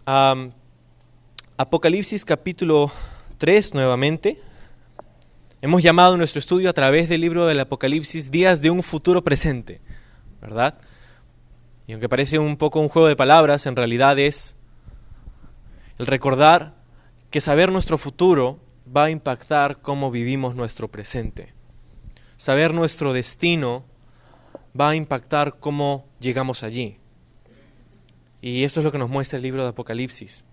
a Apocalipsis capítulo 3 nuevamente. Hemos llamado nuestro estudio a través del libro del Apocalipsis Días de un futuro presente, ¿verdad? Y aunque parece un poco un juego de palabras, en realidad es el recordar que saber nuestro futuro va a impactar cómo vivimos nuestro presente. Saber nuestro destino va a impactar cómo llegamos allí. Y eso es lo que nos muestra el libro de Apocalipsis.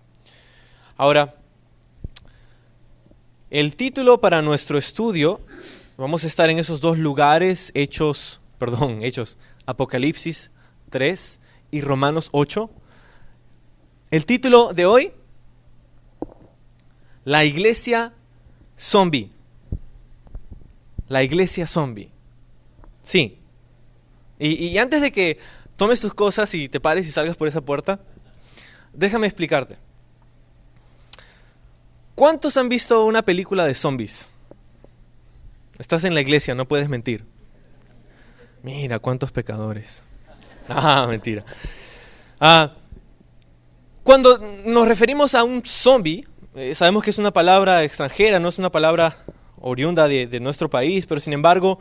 Ahora, el título para nuestro estudio, vamos a estar en esos dos lugares, Hechos, Apocalipsis 3 y Romanos 8. El título de hoy, La iglesia zombie. La iglesia zombie. Sí. Y antes de que tomes tus cosas y te pares y salgas por esa puerta, déjame explicarte. ¿Cuántos han visto una película de zombies? Estás en la iglesia, no puedes mentir. Mira, cuántos pecadores. Mentira. Cuando nos referimos a un zombie, sabemos que es una palabra extranjera, no es una palabra oriunda de nuestro país, pero sin embargo,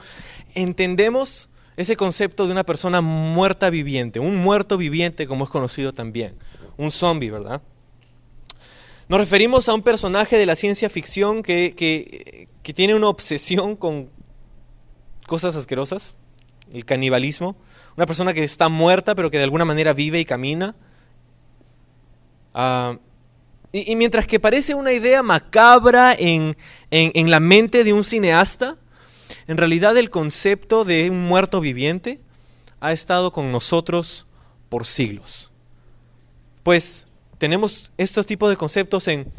entendemos ese concepto de una persona muerta viviente, un muerto viviente como es conocido también, un zombie, ¿verdad? Nos referimos a un personaje de la ciencia ficción que tiene una obsesión con cosas asquerosas, el canibalismo, una persona que está muerta pero que de alguna manera vive y camina. Y mientras que parece una idea macabra en la mente de un cineasta, en realidad el concepto de un muerto viviente ha estado con nosotros por siglos. Pues tenemos estos tipos de conceptos en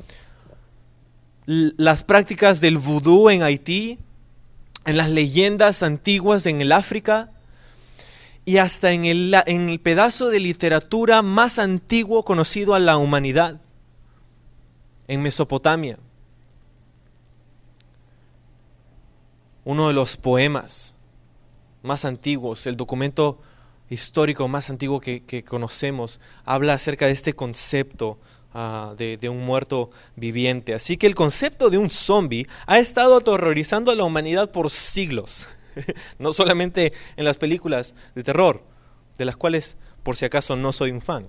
las prácticas del vudú en Haití, en las leyendas antiguas en el África y hasta en el pedazo de literatura más antiguo conocido a la humanidad, en Mesopotamia. Uno de los poemas más antiguos, el documento histórico más antiguo que conocemos, habla acerca de este concepto de un muerto viviente. Así que el concepto de un zombie ha estado aterrorizando a la humanidad por siglos. No solamente en las películas de terror, de las cuales por si acaso no soy un fan.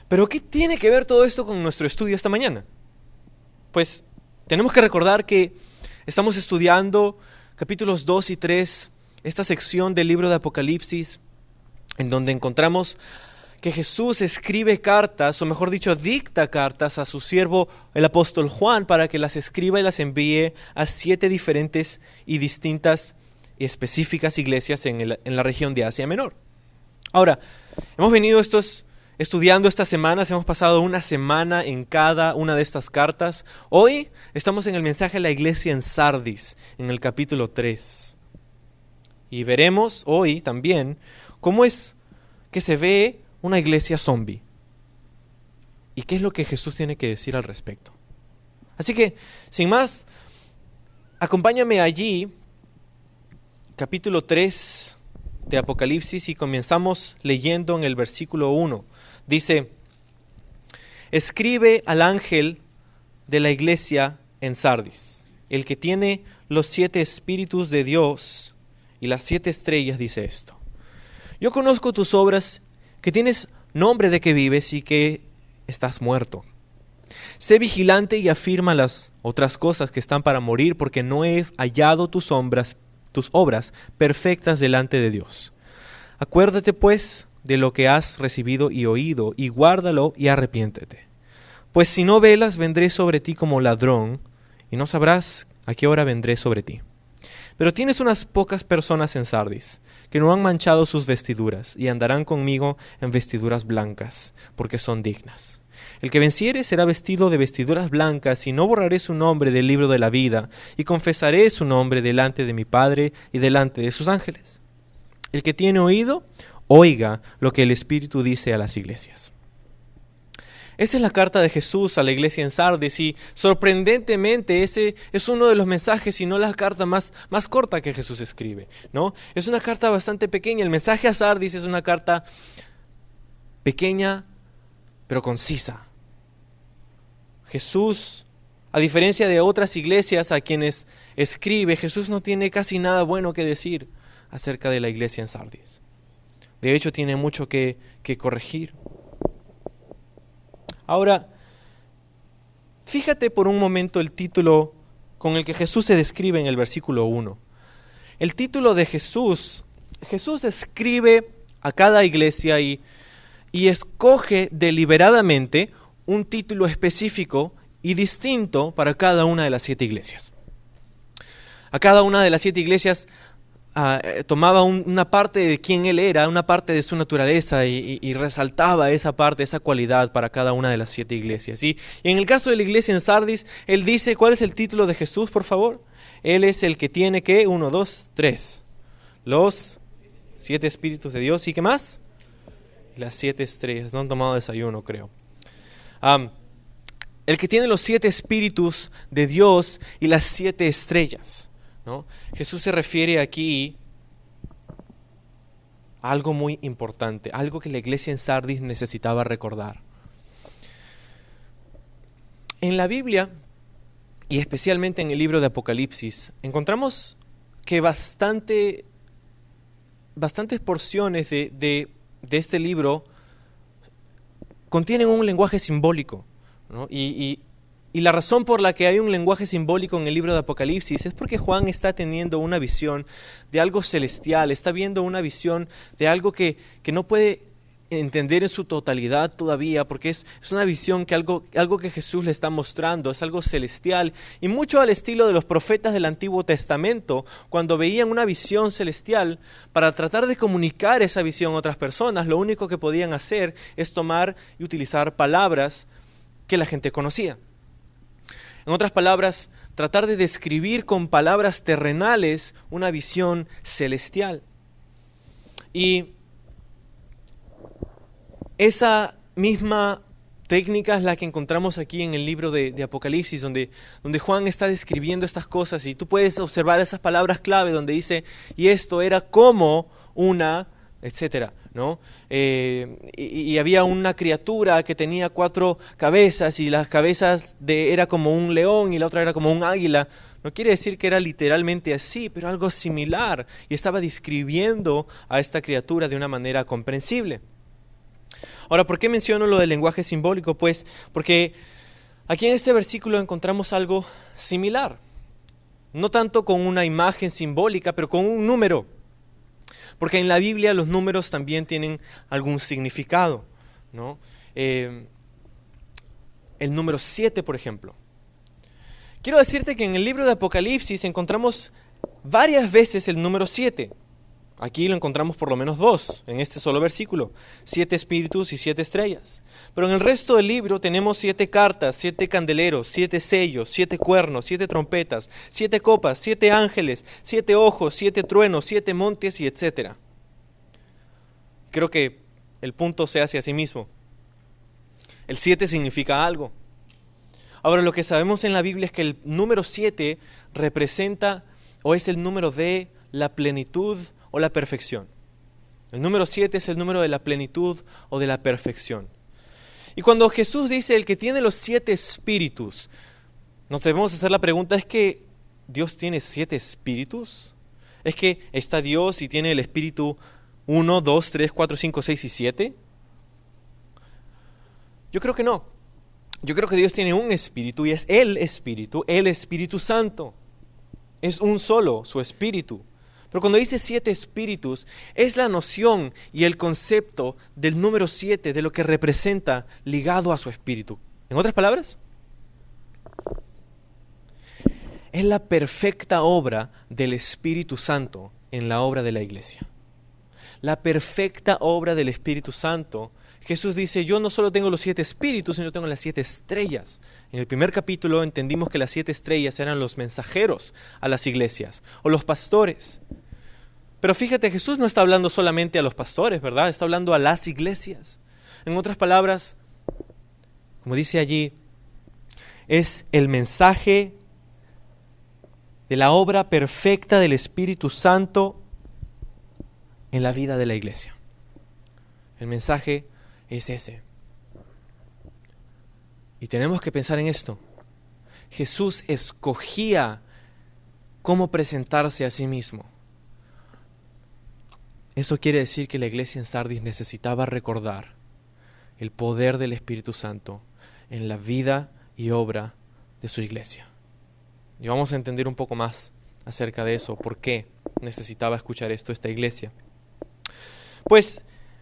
Pero ¿qué tiene que ver todo esto con nuestro estudio esta mañana? Pues tenemos que recordar que estamos estudiando capítulos 2 y 3, esta sección del libro de Apocalipsis, en donde encontramos que Jesús escribe cartas, o mejor dicho, dicta cartas a su siervo el apóstol Juan para que las escriba y las envíe a 7 diferentes y distintas y específicas iglesias en la región de Asia Menor. Ahora, hemos venido estudiando estas semanas, hemos pasado una semana en cada una de estas cartas. Hoy estamos en el mensaje a la iglesia en Sardis, en el capítulo 3. Y veremos hoy también cómo es que se ve una iglesia zombie. Y qué es lo que Jesús tiene que decir al respecto. Así que, sin más, acompáñame allí, capítulo 3 de Apocalipsis, y comenzamos leyendo en el versículo 1. Dice: escribe al ángel de la iglesia en Sardis, el que tiene los 7 espíritus de Dios y las 7 estrellas, dice esto: yo conozco tus obras, que tienes nombre de que vives y que estás muerto. Sé vigilante y afirma las otras cosas que están para morir, porque no he hallado tus obras perfectas delante de Dios. Acuérdate pues de lo que has recibido y oído, y guárdalo y arrepiéntete. Pues si no velas, vendré sobre ti como ladrón, y no sabrás a qué hora vendré sobre ti. Pero tienes unas pocas personas en Sardis, que no han manchado sus vestiduras, y andarán conmigo en vestiduras blancas, porque son dignas. El que venciere será vestido de vestiduras blancas, y no borraré su nombre del libro de la vida, y confesaré su nombre delante de mi Padre y delante de sus ángeles. El que tiene oído, oiga lo que el Espíritu dice a las iglesias. Esta es la carta de Jesús a la iglesia en Sardis, y sorprendentemente ese es uno de los mensajes, y no la carta más corta que Jesús escribe, ¿no? Es una carta bastante pequeña. El mensaje a Sardis es una carta pequeña, pero concisa. Jesús, a diferencia de otras iglesias a quienes escribe, Jesús no tiene casi nada bueno que decir acerca de la iglesia en Sardis. De hecho, tiene mucho que corregir. Ahora, fíjate por un momento el título con el que Jesús se describe en el versículo 1. El título de Jesús describe a cada iglesia y escoge deliberadamente un título específico y distinto para cada una de las 7 iglesias. A cada una de las 7 iglesias tomaba una parte de quién él era, una parte de su naturaleza y resaltaba esa parte, esa cualidad para cada una de las 7 iglesias. Y en el caso de la iglesia en Sardis, él dice, ¿cuál es el título de Jesús, por favor? Él es el que tiene, ¿qué? 1, 2, 3. Los 7 espíritus de Dios. ¿Y qué más? Las 7 estrellas. No han tomado desayuno, creo. El que tiene los 7 espíritus de Dios y las 7 estrellas, ¿no? Jesús se refiere aquí a algo muy importante, algo que la iglesia en Sardis necesitaba recordar. En la Biblia, y especialmente en el libro de Apocalipsis, encontramos que bastantes porciones de este libro contienen un lenguaje simbólico, ¿no? Y la razón por la que hay un lenguaje simbólico en el libro de Apocalipsis es porque Juan está teniendo una visión de algo celestial, está viendo una visión de algo que no puede entender en su totalidad todavía, porque es una visión que algo que Jesús le está mostrando, es algo celestial, y mucho al estilo de los profetas del Antiguo Testamento, cuando veían una visión celestial, para tratar de comunicar esa visión a otras personas, lo único que podían hacer es tomar y utilizar palabras que la gente conocía. En otras palabras, tratar de describir con palabras terrenales una visión celestial. Y esa misma técnica es la que encontramos aquí en el libro de Apocalipsis, donde Juan está describiendo estas cosas, y tú puedes observar esas palabras clave donde dice, y esto era como una, etcétera, ¿no? Y había una criatura que tenía 4 cabezas, y las cabezas era como un león y la otra era como un águila. No quiere decir que era literalmente así, pero algo similar, y estaba describiendo a esta criatura de una manera comprensible. Ahora, ¿por qué menciono lo del lenguaje simbólico? Pues porque aquí en este versículo encontramos algo similar. No tanto con una imagen simbólica, pero con un número. Porque en la Biblia los números también tienen algún significado, ¿no? El número 7, por ejemplo. Quiero decirte que en el libro de Apocalipsis encontramos varias veces el número 7. Aquí lo encontramos por lo menos 2 en este solo versículo, 7 espíritus y 7 estrellas. Pero en el resto del libro tenemos 7 cartas, 7 candeleros, 7 sellos, 7 cuernos, 7 trompetas, 7 copas, 7 ángeles, 7 ojos, 7 truenos, 7 montes y etc. Creo que el punto se hace a sí mismo. El 7 significa algo. Ahora, lo que sabemos en la Biblia es que el número 7 representa o es el número de la plenitud o la perfección. El número 7 es el número de la plenitud o de la perfección. Y cuando Jesús dice el que tiene los 7 espíritus, nos debemos hacer la pregunta, ¿es que Dios tiene 7 espíritus? ¿Es que está Dios y tiene el espíritu 1, 2, 3, 4, 5, 6 y 7? Yo creo que no. Yo creo que Dios tiene un espíritu y es el Espíritu Santo. Es un solo, su espíritu. Pero cuando dice 7 espíritus, es la noción y el concepto del número 7, de lo que representa ligado a su espíritu. En otras palabras, es la perfecta obra del Espíritu Santo en la obra de la iglesia. La perfecta obra del Espíritu Santo. Jesús dice, yo no solo tengo los 7 espíritus, sino tengo las 7 estrellas. En el primer capítulo entendimos que las 7 estrellas eran los mensajeros a las iglesias, o los pastores. Pero fíjate, Jesús no está hablando solamente a los pastores, ¿verdad? Está hablando a las iglesias. En otras palabras, como dice allí, es el mensaje de la obra perfecta del Espíritu Santo en la vida de la iglesia. El mensaje es ese. Y tenemos que pensar en esto. Jesús escogía cómo presentarse a sí mismo. Eso quiere decir que la iglesia en Sardis necesitaba recordar el poder del Espíritu Santo en la vida y obra de su iglesia. Y vamos a entender un poco más acerca de eso, por qué necesitaba escuchar esto esta iglesia. Pues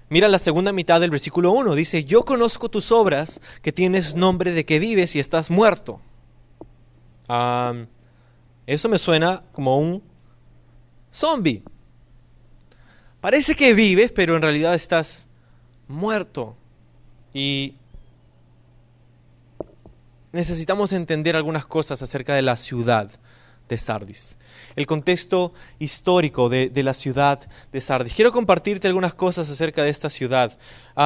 mira la segunda mitad del versículo 1, dice: yo conozco tus obras, que tienes nombre de que vives y estás muerto. Eso me suena como un zombie. Parece que vives, pero en realidad estás muerto. Y necesitamos entender algunas cosas acerca de la ciudad de Sardis, el contexto histórico de la ciudad de Sardis. Quiero compartirte algunas cosas acerca de esta ciudad.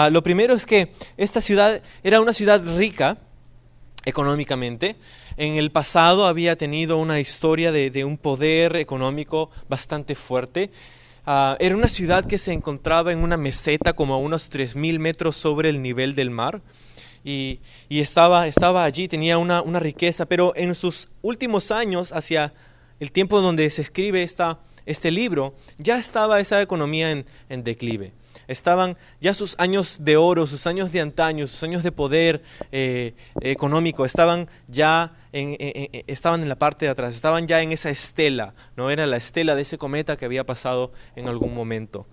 Lo primero es que esta ciudad era una ciudad rica económicamente. En el pasado había tenido una historia de un poder económico bastante fuerte. Era una ciudad que se encontraba en una meseta como a unos 3,000 metros sobre el nivel del mar. Y estaba allí, tenía una riqueza, pero en sus últimos años, hacia el tiempo donde se escribe este libro, ya estaba esa economía en declive. Estaban ya sus años de oro, sus años de antaño, sus años de poder económico, estaban en la parte de atrás, estaban ya en esa estela, no era la estela de ese cometa que había pasado en algún momento.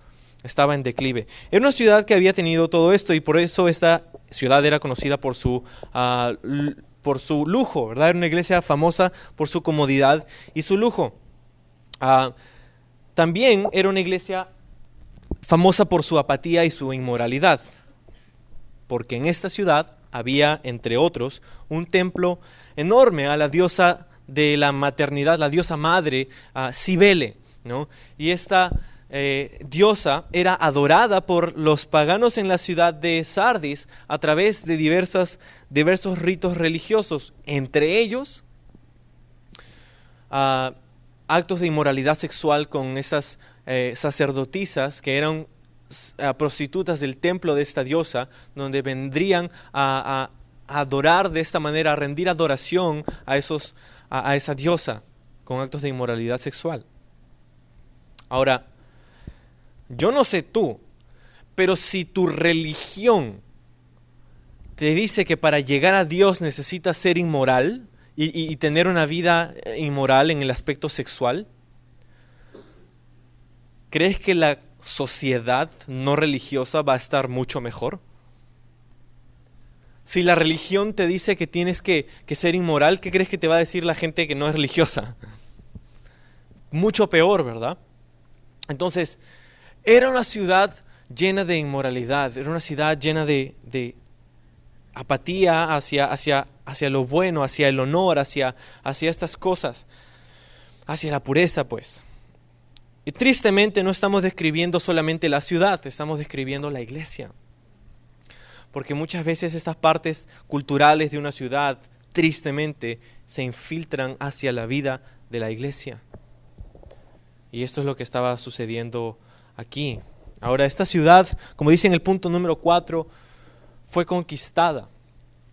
Estaba en declive. Era una ciudad que había tenido todo esto y por eso esta ciudad era conocida por su lujo, ¿verdad? Era una iglesia famosa por su comodidad y su lujo. También era una iglesia famosa por su apatía y su inmoralidad, porque en esta ciudad había, entre otros, un templo enorme a la diosa de la maternidad, la diosa madre, Cibele, ¿no? Y esta diosa era adorada por los paganos en la ciudad de Sardis a través de diversos ritos religiosos, entre ellos actos de inmoralidad sexual con esas sacerdotisas que eran prostitutas del templo de esta diosa, donde vendrían a adorar de esta manera, a rendir adoración a esa diosa con actos de inmoralidad sexual. Ahora, yo no sé tú, pero si tu religión te dice que para llegar a Dios necesitas ser inmoral y tener una vida inmoral en el aspecto sexual, ¿crees que la sociedad no religiosa va a estar mucho mejor? Si la religión te dice que tienes que ser inmoral, ¿qué crees que te va a decir la gente que no es religiosa? Mucho peor, ¿verdad? Entonces, era una ciudad llena de inmoralidad, era una ciudad llena de apatía hacia lo bueno, hacia el honor, hacia estas cosas, hacia la pureza, pues. Y tristemente no estamos describiendo solamente la ciudad, estamos describiendo la iglesia. Porque muchas veces estas partes culturales de una ciudad, tristemente, se infiltran hacia la vida de la iglesia. Y esto es lo que estaba sucediendo aquí. Ahora, esta ciudad, como dice en el punto número 4, fue conquistada.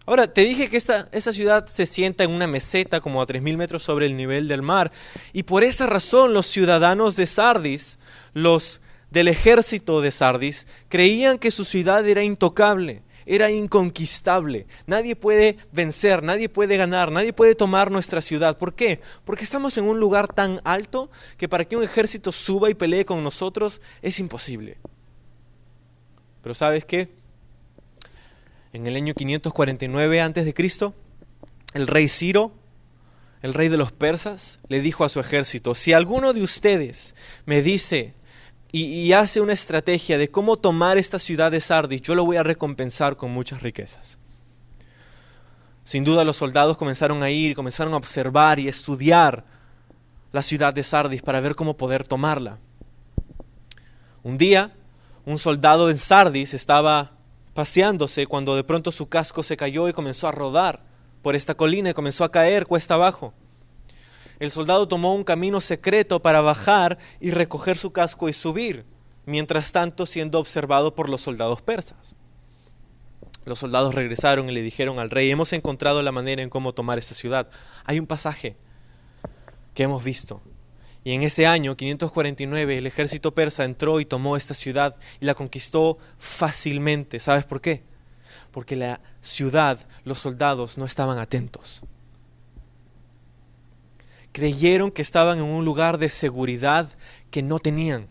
Ahora, te dije que esta ciudad se sienta en una meseta como a 3,000 metros sobre el nivel del mar. Y por esa razón los ciudadanos de Sardis, los del ejército de Sardis, creían que su ciudad era intocable, era inconquistable. Nadie puede vencer, nadie puede ganar, nadie puede tomar nuestra ciudad. ¿Por qué? Porque estamos en un lugar tan alto que para que un ejército suba y pelee con nosotros es imposible. Pero ¿sabes qué? En el año 549 a.C., el rey Ciro, el rey de los persas, le dijo a su ejército: si alguno de ustedes me dice y hace una estrategia de cómo tomar esta ciudad de Sardis, yo lo voy a recompensar con muchas riquezas. Sin duda los soldados comenzaron a observar y estudiar la ciudad de Sardis para ver cómo poder tomarla. Un día, un soldado en Sardis estaba paseándose cuando de pronto su casco se cayó y comenzó a rodar por esta colina y comenzó a caer cuesta abajo. El soldado tomó un camino secreto para bajar y recoger su casco y subir, mientras tanto siendo observado por los soldados persas. Los soldados regresaron y le dijeron al rey: hemos encontrado la manera en cómo tomar esta ciudad. Hay un pasaje que hemos visto. Y en ese año, 549, el ejército persa entró y tomó esta ciudad y la conquistó fácilmente. ¿Sabes por qué? Porque la ciudad, los soldados no estaban atentos. Creyeron que estaban en un lugar de seguridad que no tenían.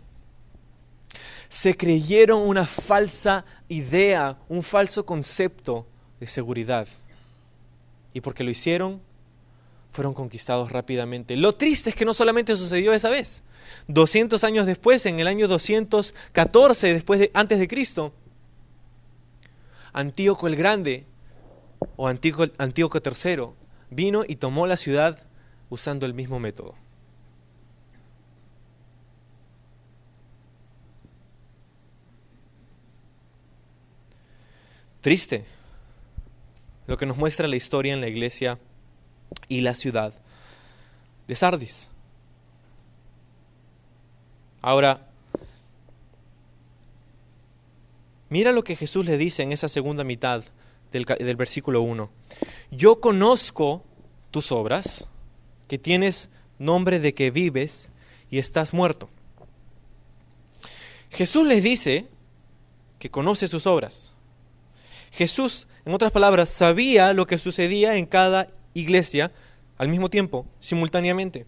Se creyeron una falsa idea, un falso concepto de seguridad. Y porque lo hicieron, fueron conquistados rápidamente. Lo triste es que no solamente sucedió esa vez. 200 años después, en el año 214, antes de Cristo, Antíoco el Grande, o Antíoco III, vino y tomó la ciudad usando el mismo método. Triste lo que nos muestra la historia en la iglesia y la ciudad de Sardis. Ahora, mira lo que Jesús le dice en esa segunda mitad del versículo 1. Yo conozco tus obras, que tienes nombre de que vives y estás muerto. Jesús les dice que conoce sus obras. Jesús, en otras palabras, sabía lo que sucedía en cada iglesia al mismo tiempo, simultáneamente.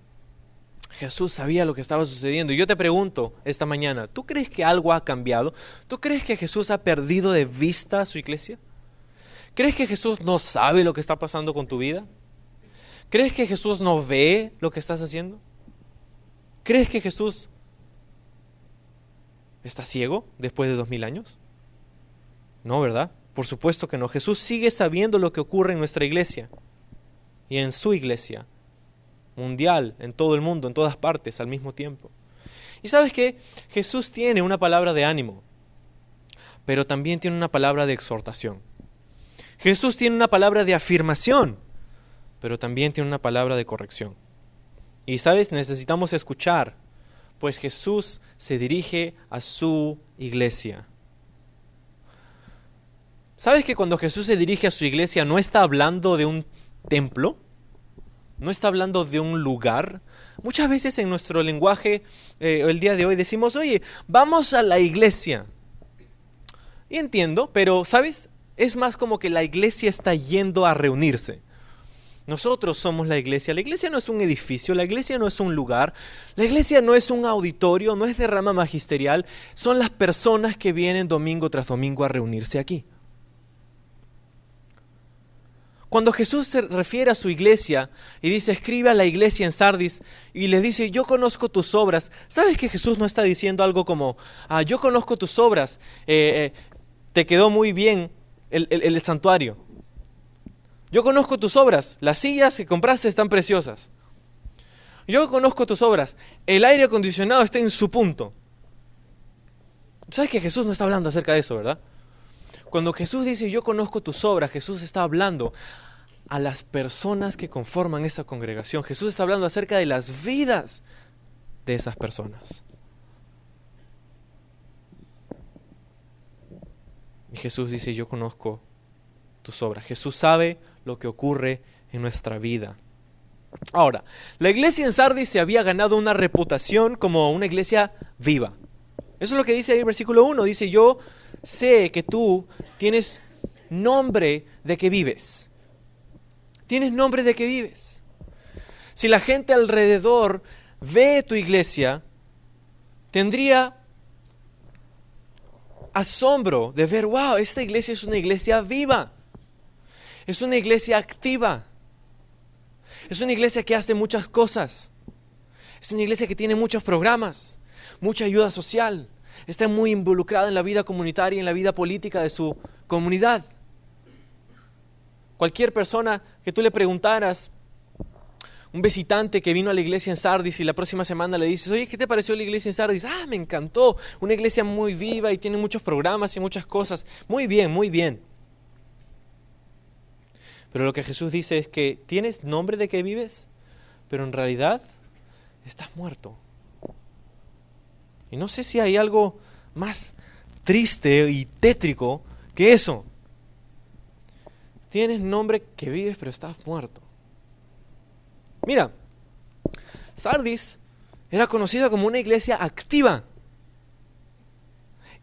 Jesús sabía lo que estaba sucediendo. Y yo te pregunto esta mañana, ¿tú crees que algo ha cambiado? ¿Tú crees que Jesús ha perdido de vista a su iglesia? ¿Crees que Jesús no sabe lo que está pasando con tu vida? ¿Crees que Jesús no ve lo que estás haciendo? ¿Crees que Jesús está ciego después de 2000 años? No, ¿verdad? Por supuesto que no. Jesús sigue sabiendo lo que ocurre en nuestra iglesia y en su iglesia mundial, en todo el mundo, en todas partes al mismo tiempo. Y ¿sabes qué? Jesús tiene una palabra de ánimo, pero también tiene una palabra de exhortación. Jesús tiene una palabra de afirmación, pero también tiene una palabra de corrección. Y ¿sabes? Necesitamos escuchar, pues Jesús se dirige a su iglesia. ¿Sabes que cuando Jesús se dirige a su iglesia no está hablando de un templo? No está hablando de un lugar. Muchas veces en nuestro lenguaje, el día de hoy, decimos: oye, vamos a la iglesia. Y entiendo, pero ¿sabes? Es más como que la iglesia está yendo a reunirse. Nosotros somos la iglesia. La iglesia no es un edificio, la iglesia no es un lugar, la iglesia no es un auditorio, no es de rama magisterial. Son las personas que vienen domingo tras domingo a reunirse aquí. Cuando Jesús se refiere a su iglesia y dice: escribe a la iglesia en Sardis, y les dice: yo conozco tus obras, ¿sabes que Jesús no está diciendo algo como: yo conozco tus obras, te quedó muy bien el santuario? Yo conozco tus obras, las sillas que compraste están preciosas. Yo conozco tus obras, el aire acondicionado está en su punto. ¿Sabes que Jesús no está hablando acerca de eso, verdad? Cuando Jesús dice: yo conozco tus obras, Jesús está hablando a las personas que conforman esa congregación. Jesús está hablando acerca de las vidas de esas personas. Y Jesús dice: yo conozco tus obras. Jesús sabe lo que ocurre en nuestra vida. Ahora, la iglesia en Sardis se había ganado una reputación como una iglesia viva. Eso es lo que dice ahí el versículo 1. Dice: yo sé que tú tienes nombre de que vives. Tienes nombre de que vives. Si la gente alrededor ve tu iglesia, tendría asombro de ver: wow, esta iglesia es una iglesia viva. Es una iglesia activa. Es una iglesia que hace muchas cosas. Es una iglesia que tiene muchos programas, mucha ayuda social. Está muy involucrada en la vida comunitaria y en la vida política de su comunidad. Cualquier persona que tú le preguntaras, un visitante que vino a la iglesia en Sardis y la próxima semana le dices: oye, ¿qué te pareció la iglesia en Sardis? Me encantó, una iglesia muy viva y tiene muchos programas y muchas cosas. Muy bien, muy bien. Pero lo que Jesús dice es que tienes nombre de que vives, pero en realidad estás muerto. Y no sé si hay algo más triste y tétrico que eso. Tienes nombre que vives, pero estás muerto. Mira, Sardis era conocida como una iglesia activa.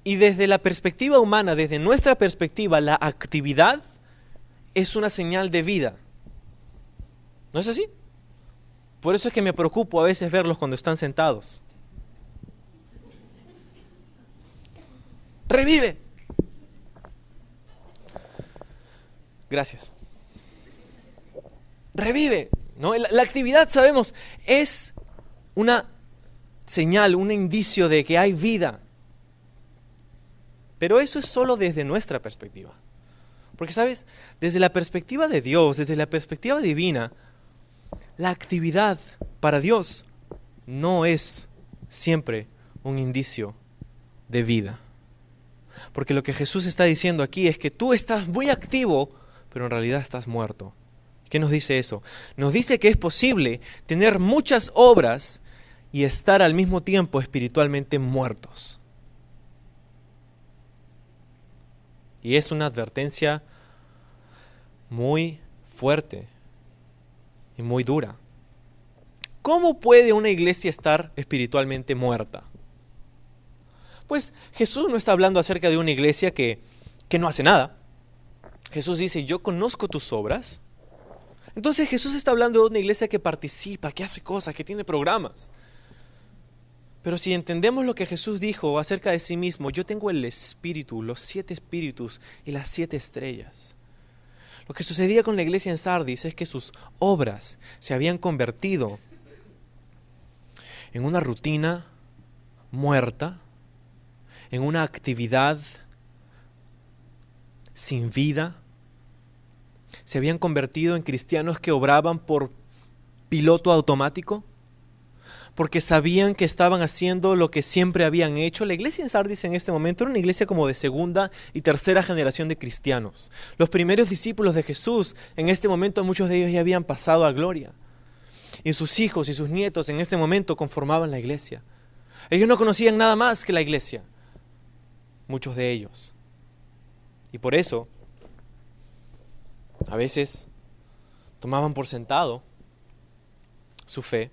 Y desde la perspectiva humana, desde nuestra perspectiva, la actividad es una señal de vida. ¿No es así? Por eso es que me preocupo a veces verlos cuando están sentados. ¡Revive! Gracias. ¡Revive! ¿No? La actividad, sabemos, es una señal, un indicio de que hay vida. Pero eso es solo desde nuestra perspectiva. Porque, ¿sabes? Desde la perspectiva de Dios, desde la perspectiva divina, la actividad para Dios no es siempre un indicio de vida. Porque lo que Jesús está diciendo aquí es que tú estás muy activo, pero en realidad estás muerto. ¿Qué nos dice eso? Nos dice que es posible tener muchas obras y estar al mismo tiempo espiritualmente muertos. Y es una advertencia muy fuerte y muy dura. ¿Cómo puede una iglesia estar espiritualmente muerta? Pues Jesús no está hablando acerca de una iglesia que no hace nada. Jesús dice, yo conozco tus obras. Entonces Jesús está hablando de una iglesia que participa, que hace cosas, que tiene programas. Pero si entendemos lo que Jesús dijo acerca de sí mismo, yo tengo el Espíritu, los 7 espíritus y las 7 estrellas. Lo que sucedía con la iglesia en Sardis es que sus obras se habían convertido en una rutina muerta, en una actividad sin vida. Se habían convertido en cristianos que obraban por piloto automático, porque sabían que estaban haciendo lo que siempre habían hecho. La iglesia en Sardis en este momento era una iglesia como de segunda y tercera generación de cristianos. Los primeros discípulos de Jesús, en este momento muchos de ellos ya habían pasado a gloria. Y sus hijos y sus nietos en este momento conformaban la iglesia. Ellos no conocían nada más que la iglesia, muchos de ellos. Y por eso, a veces tomaban por sentado su fe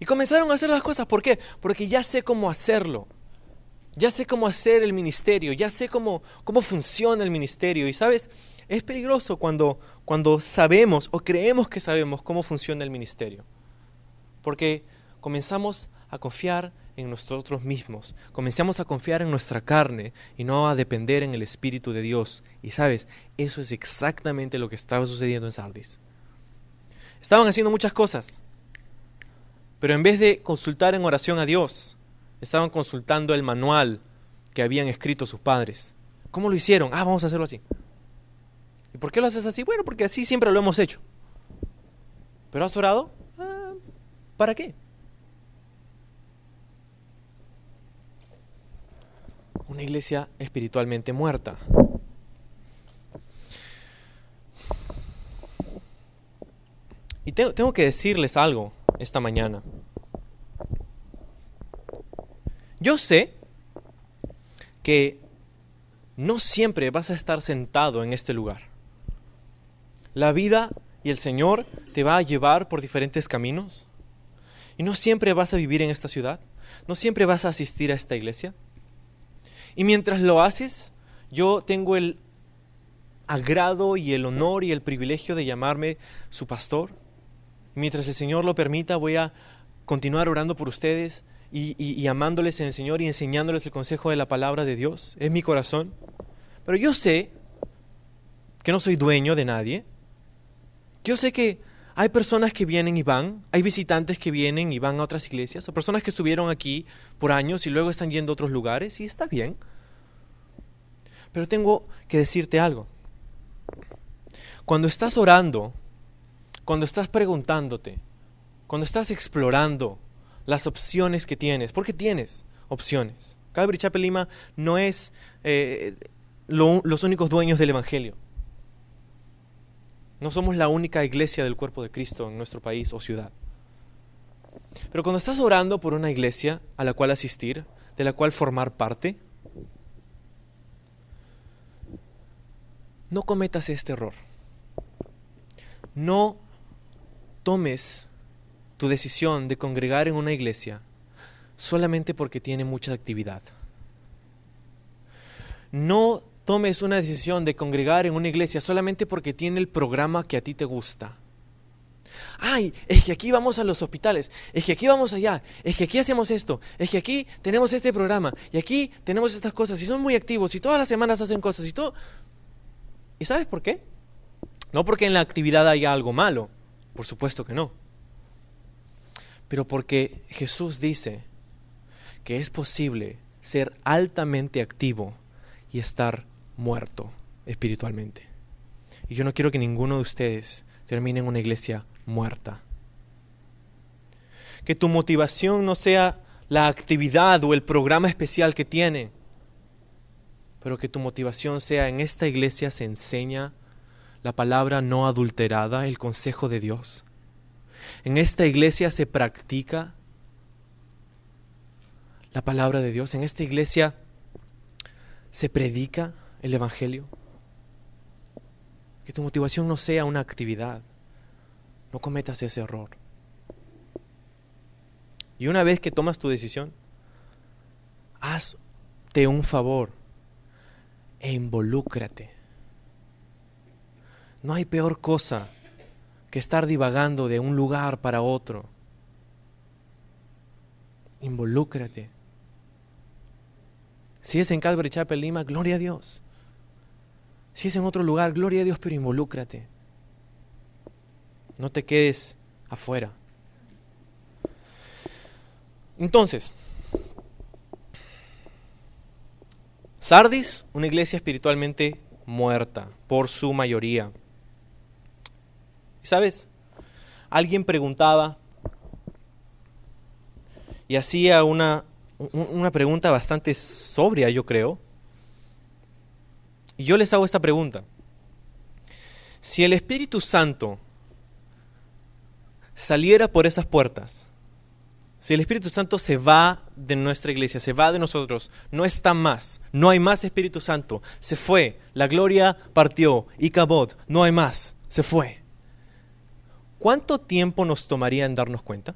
y comenzaron a hacer las cosas. ¿Por qué? Porque ya sé cómo hacerlo. Ya sé cómo hacer el ministerio. Ya sé cómo funciona el ministerio. Y ¿sabes? Es peligroso cuando sabemos o creemos que sabemos cómo funciona el ministerio. Porque comenzamos a confiar en nosotros mismos. Comenzamos a confiar en nuestra carne y no a depender en el Espíritu de Dios. Y ¿sabes? Eso es exactamente lo que estaba sucediendo en Sardis. Estaban haciendo muchas cosas, pero en vez de consultar en oración a Dios, estaban consultando el manual que habían escrito sus padres. ¿Cómo lo hicieron? Vamos a hacerlo así. ¿Y por qué lo haces así? Bueno, porque así siempre lo hemos hecho. ¿Pero has orado? ¿Para qué? Una iglesia espiritualmente muerta. Y tengo que decirles algo esta mañana. Yo sé que no siempre vas a estar sentado en este lugar. La vida y el Señor te va a llevar por diferentes caminos. Y no siempre vas a vivir en esta ciudad. No siempre vas a asistir a esta iglesia. Y mientras lo haces, yo tengo el agrado y el honor y el privilegio de llamarme su pastor. Y mientras el Señor lo permita, voy a continuar orando por ustedes y amándoles en el Señor y enseñándoles el consejo de la palabra de Dios. Es mi corazón. Pero yo sé que no soy dueño de nadie. Yo sé que hay personas que vienen y van, hay visitantes que vienen y van a otras iglesias, o personas que estuvieron aquí por años y luego están yendo a otros lugares, y está bien. Pero tengo que decirte algo. Cuando estás orando, cuando estás preguntándote, cuando estás explorando las opciones que tienes, porque tienes opciones. Calvary Chapel Lima no es los únicos dueños del Evangelio. No somos la única iglesia del cuerpo de Cristo en nuestro país o ciudad. Pero cuando estás orando por una iglesia a la cual asistir, de la cual formar parte, no cometas este error. no tomes tu decisión de congregar en una iglesia solamente porque tiene mucha actividad. No tomes una decisión de congregar en una iglesia solamente porque tiene el programa que a ti te gusta. Ay, es que aquí vamos a los hospitales, es que aquí vamos allá, es que aquí hacemos esto, es que aquí tenemos este programa y aquí tenemos estas cosas y son muy activos y todas las semanas hacen cosas y todo. ¿Y sabes por qué? No porque en la actividad haya algo malo, por supuesto que no. Pero porque Jesús dice que es posible ser altamente activo y estar muerto espiritualmente. Y yo no quiero que ninguno de ustedes termine en una iglesia muerta. Que tu motivación no sea la actividad o el programa especial que tiene, pero que tu motivación sea: en esta iglesia se enseña la palabra no adulterada, el consejo de Dios. En esta iglesia se practica la palabra de Dios. En esta iglesia se predica el evangelio. Que tu motivación no sea una actividad. No cometas ese error. Y una vez que tomas tu decisión, hazte un favor e involúcrate. No hay peor cosa que estar divagando de un lugar para otro. Involúcrate. Si es en Calvary Chapel Lima, gloria a Dios. Si es en otro lugar, gloria a Dios, pero involúcrate. No te quedes afuera. Entonces, Sardis, una iglesia espiritualmente muerta, por su mayoría. ¿Sabes? Alguien preguntaba y hacía una pregunta bastante sobria, yo creo. Y yo les hago esta pregunta. Si el Espíritu Santo saliera por esas puertas, si el Espíritu Santo se va de nuestra iglesia, se va de nosotros, no está más, no hay más Espíritu Santo, se fue, la gloria partió, Icabod, no hay más, se fue. ¿Cuánto tiempo nos tomaría en darnos cuenta?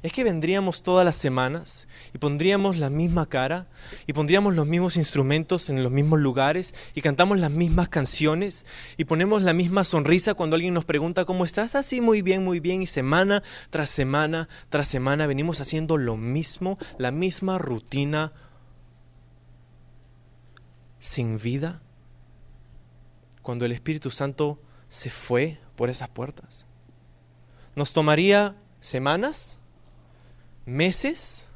Es que vendríamos todas las semanas y pondríamos la misma cara y pondríamos los mismos instrumentos en los mismos lugares y cantamos las mismas canciones y ponemos la misma sonrisa cuando alguien nos pregunta ¿cómo estás? Así muy bien, y semana tras semana tras semana venimos haciendo lo mismo, la misma rutina sin vida, cuando el Espíritu Santo se fue por esas puertas. Nos tomaría semanas, meses,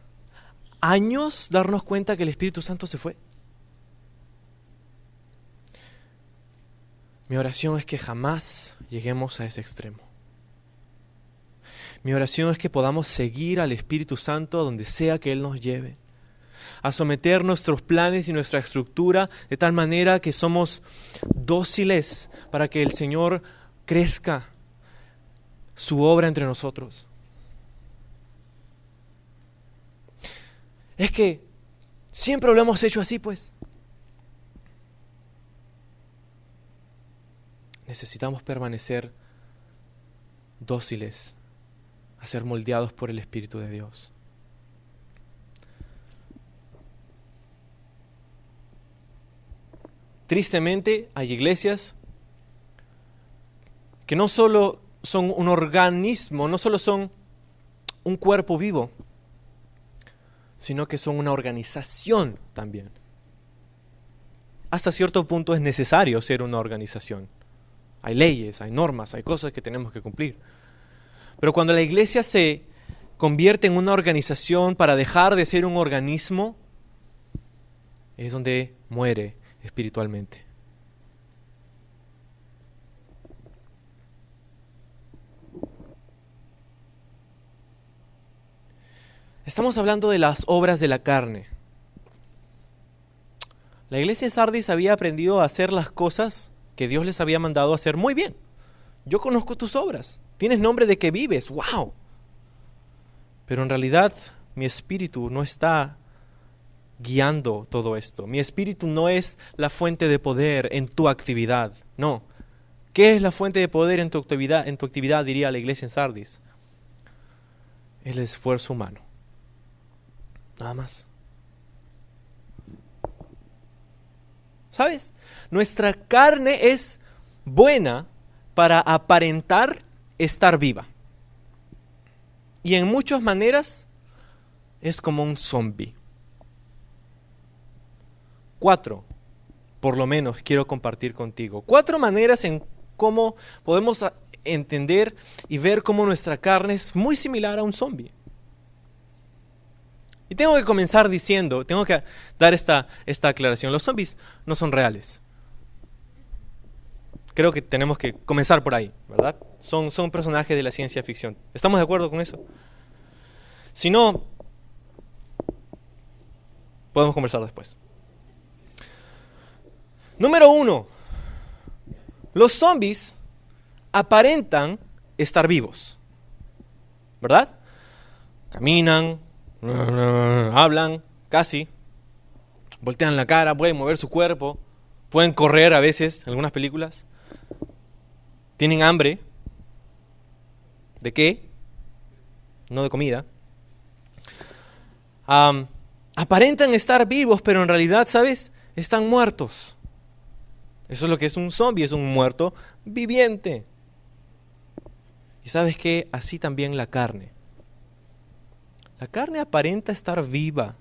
años darnos cuenta que el Espíritu Santo se fue. Mi oración es que jamás lleguemos a ese extremo. Mi oración es que podamos seguir al Espíritu Santo a donde sea que Él nos lleve, a someter nuestros planes y nuestra estructura de tal manera que somos dóciles para que el Señor crezca su obra entre nosotros. Es que siempre lo hemos hecho así, pues. Necesitamos permanecer dóciles a ser moldeados por el Espíritu de Dios. Tristemente, hay iglesias que no solo son un organismo, no solo son un cuerpo vivo, sino que son una organización también. Hasta cierto punto es necesario ser una organización. Hay leyes, hay normas, hay cosas que tenemos que cumplir. Pero cuando la iglesia se convierte en una organización para dejar de ser un organismo, es donde muere espiritualmente. Estamos hablando de las obras de la carne. La iglesia de Sardis había aprendido a hacer las cosas que Dios les había mandado a hacer muy bien. Yo conozco tus obras. Tienes nombre de que vives. ¡Wow! Pero en realidad mi espíritu no está guiando todo esto. Mi espíritu no es la fuente de poder en tu actividad. No. ¿Qué es la fuente de poder en tu actividad, diría la iglesia en Sardis? El esfuerzo humano. Nada más. ¿Sabes? Nuestra carne es buena para aparentar estar viva. Y en muchas maneras es como un zombie. 4, por lo menos, quiero compartir contigo. 4 maneras en cómo podemos entender y ver cómo nuestra carne es muy similar a un zombie. Y tengo que comenzar diciendo, tengo que dar esta aclaración. Los zombies no son reales. Creo que tenemos que comenzar por ahí, ¿verdad? Son personajes de la ciencia ficción. ¿Estamos de acuerdo con eso? Si no, podemos conversar después. Número 1. Los zombies aparentan estar vivos, ¿verdad? Caminan, hablan, casi, voltean la cara, pueden mover su cuerpo, pueden correr a veces, en algunas películas. Tienen hambre. ¿De qué? No de comida. Aparentan estar vivos, pero en realidad, ¿sabes? Están muertos. Eso es lo que es un zombie, es un muerto viviente. Y ¿sabes qué? Así también la carne. La carne aparenta estar viva.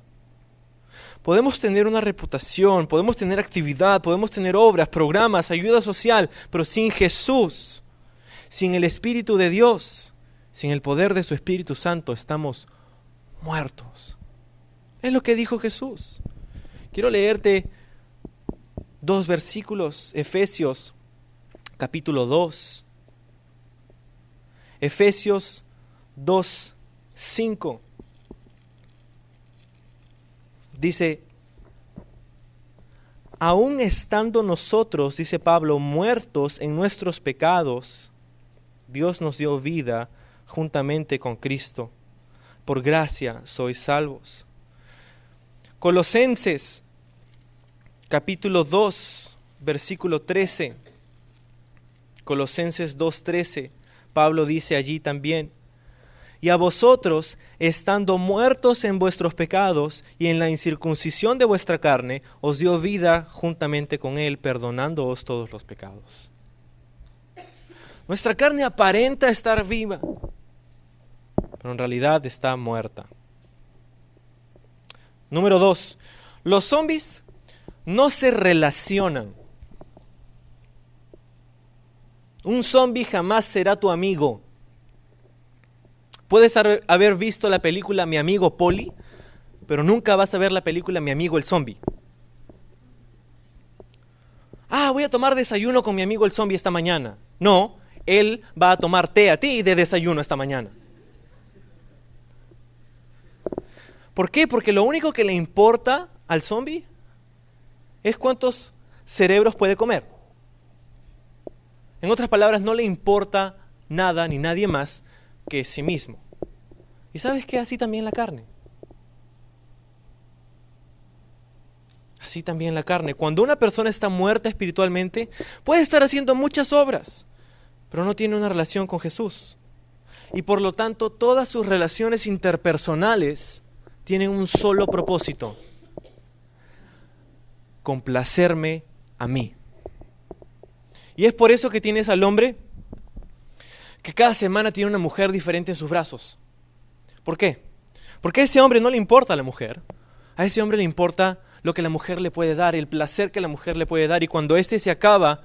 Podemos tener una reputación, podemos tener actividad, podemos tener obras, programas, ayuda social, pero sin Jesús, sin el Espíritu de Dios, sin el poder de su Espíritu Santo, estamos muertos. Es lo que dijo Jesús. Quiero leerte 2 versículos, Efesios capítulo 2. Efesios 2:5. Dice, aún estando nosotros, dice Pablo, muertos en nuestros pecados, Dios nos dio vida juntamente con Cristo. Por gracia sois salvos. Colosenses capítulo 2, versículo 13. Colosenses 2:13. Pablo dice allí también, y a vosotros, estando muertos en vuestros pecados y en la incircuncisión de vuestra carne, os dio vida juntamente con Él, perdonándoos todos los pecados. Nuestra carne aparenta estar viva, pero en realidad está muerta. Número 2. Los zombies no se relacionan. Un zombie jamás será tu amigo. Puedes haber visto la película Mi amigo Polly, pero nunca vas a ver la película Mi amigo el zombie. Voy a tomar desayuno con mi amigo el zombie esta mañana. No, él va a tomar té a ti de desayuno esta mañana. ¿Por qué? Porque lo único que le importa al zombie es cuántos cerebros puede comer. En otras palabras, no le importa nada ni nadie más que sí mismo. ¿Y sabes qué? Así también la carne. Así también la carne. Cuando una persona está muerta espiritualmente, puede estar haciendo muchas obras, pero no tiene una relación con Jesús. Y por lo tanto, todas sus relaciones interpersonales tienen un solo propósito: complacerme a mí. Y es por eso que tienes al hombre que cada semana tiene una mujer diferente en sus brazos. ¿Por qué? Porque a ese hombre no le importa a la mujer. A ese hombre le importa lo que la mujer le puede dar, el placer que la mujer le puede dar. Y cuando éste se acaba,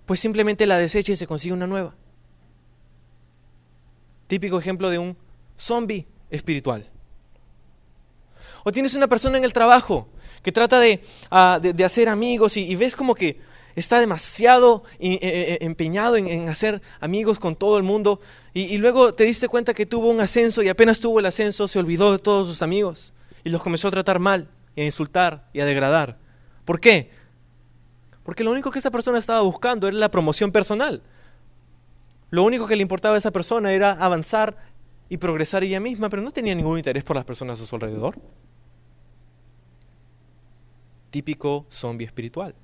pues simplemente la desecha y se consigue una nueva. Típico ejemplo de un zombie espiritual. O tienes una persona en el trabajo que trata de hacer amigos y ves como que está demasiado empeñado en hacer amigos con todo el mundo y luego te diste cuenta que tuvo un ascenso y apenas tuvo el ascenso se olvidó de todos sus amigos y los comenzó a tratar mal y a insultar y a degradar. ¿Por qué? Porque lo único que esa persona estaba buscando era la promoción personal. Lo único que le importaba a esa persona era avanzar y progresar ella misma, pero no tenía ningún interés por las personas a su alrededor. Típico zombie espiritual.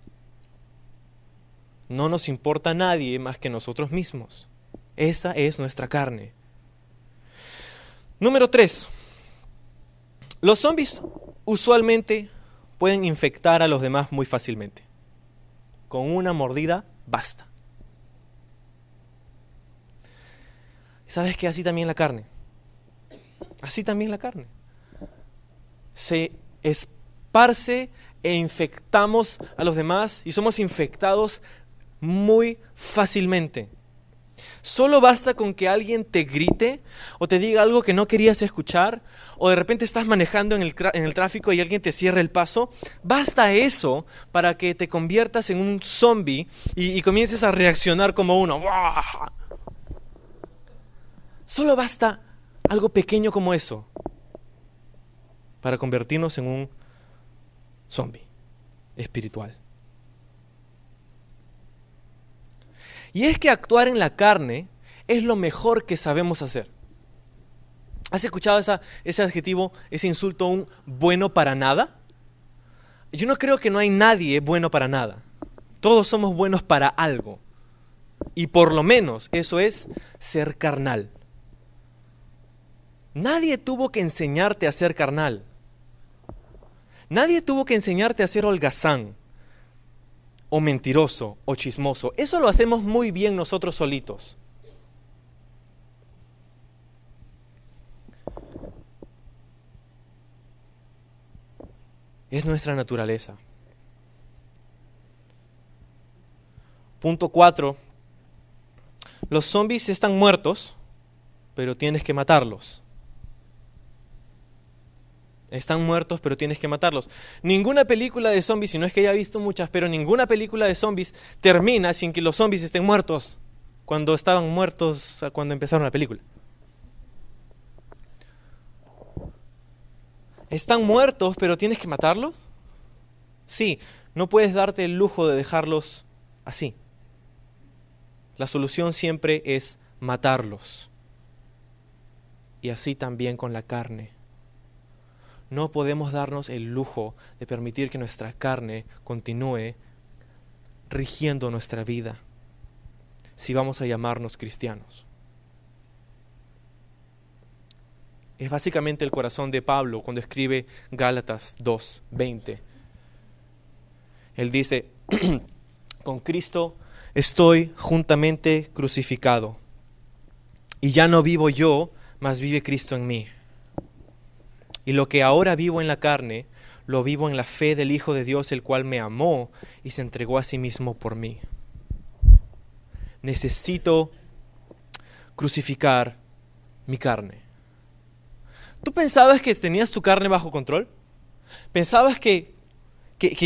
No nos importa a nadie más que nosotros mismos. Esa es nuestra carne. Número 3. Los zombies usualmente pueden infectar a los demás muy fácilmente. Con una mordida basta. ¿Sabes qué? Así también la carne. Así también la carne. Se esparce e infectamos a los demás y somos infectados muy fácilmente. Solo basta con que alguien te grite o te diga algo que no querías escuchar, o de repente estás manejando en el tráfico y alguien te cierra el paso. Basta eso para que te conviertas en un zombie y comiences a reaccionar como uno. Solo basta algo pequeño como eso para convertirnos en un zombie espiritual. Y es que actuar en la carne es lo mejor que sabemos hacer. ¿Has escuchado ese adjetivo, ese insulto, un bueno para nada? Yo no creo que no hay nadie bueno para nada. Todos somos buenos para algo. Y por lo menos eso es ser carnal. Nadie tuvo que enseñarte a ser carnal. Nadie tuvo que enseñarte a ser holgazán, o mentiroso, o chismoso. Eso lo hacemos muy bien nosotros solitos. Es nuestra naturaleza. Punto 4. Los zombies están muertos, pero tienes que matarlos. Están muertos, pero tienes que matarlos. Ninguna película de zombies, si no es que haya visto muchas, pero ninguna película de zombies termina sin que los zombies estén muertos cuando estaban muertos, o sea, cuando empezaron la película. ¿Están muertos, pero tienes que matarlos? Sí, no puedes darte el lujo de dejarlos así. La solución siempre es matarlos. Y así también con la carne. No podemos darnos el lujo de permitir que nuestra carne continúe rigiendo nuestra vida si vamos a llamarnos cristianos. Es básicamente el corazón de Pablo cuando escribe Gálatas 2:20. Él dice, con Cristo estoy juntamente crucificado, y ya no vivo yo, mas vive Cristo en mí. Y lo que ahora vivo en la carne, lo vivo en la fe del Hijo de Dios, el cual me amó y se entregó a sí mismo por mí. Necesito crucificar mi carne. ¿Tú pensabas que tenías tu carne bajo control? ¿Pensabas que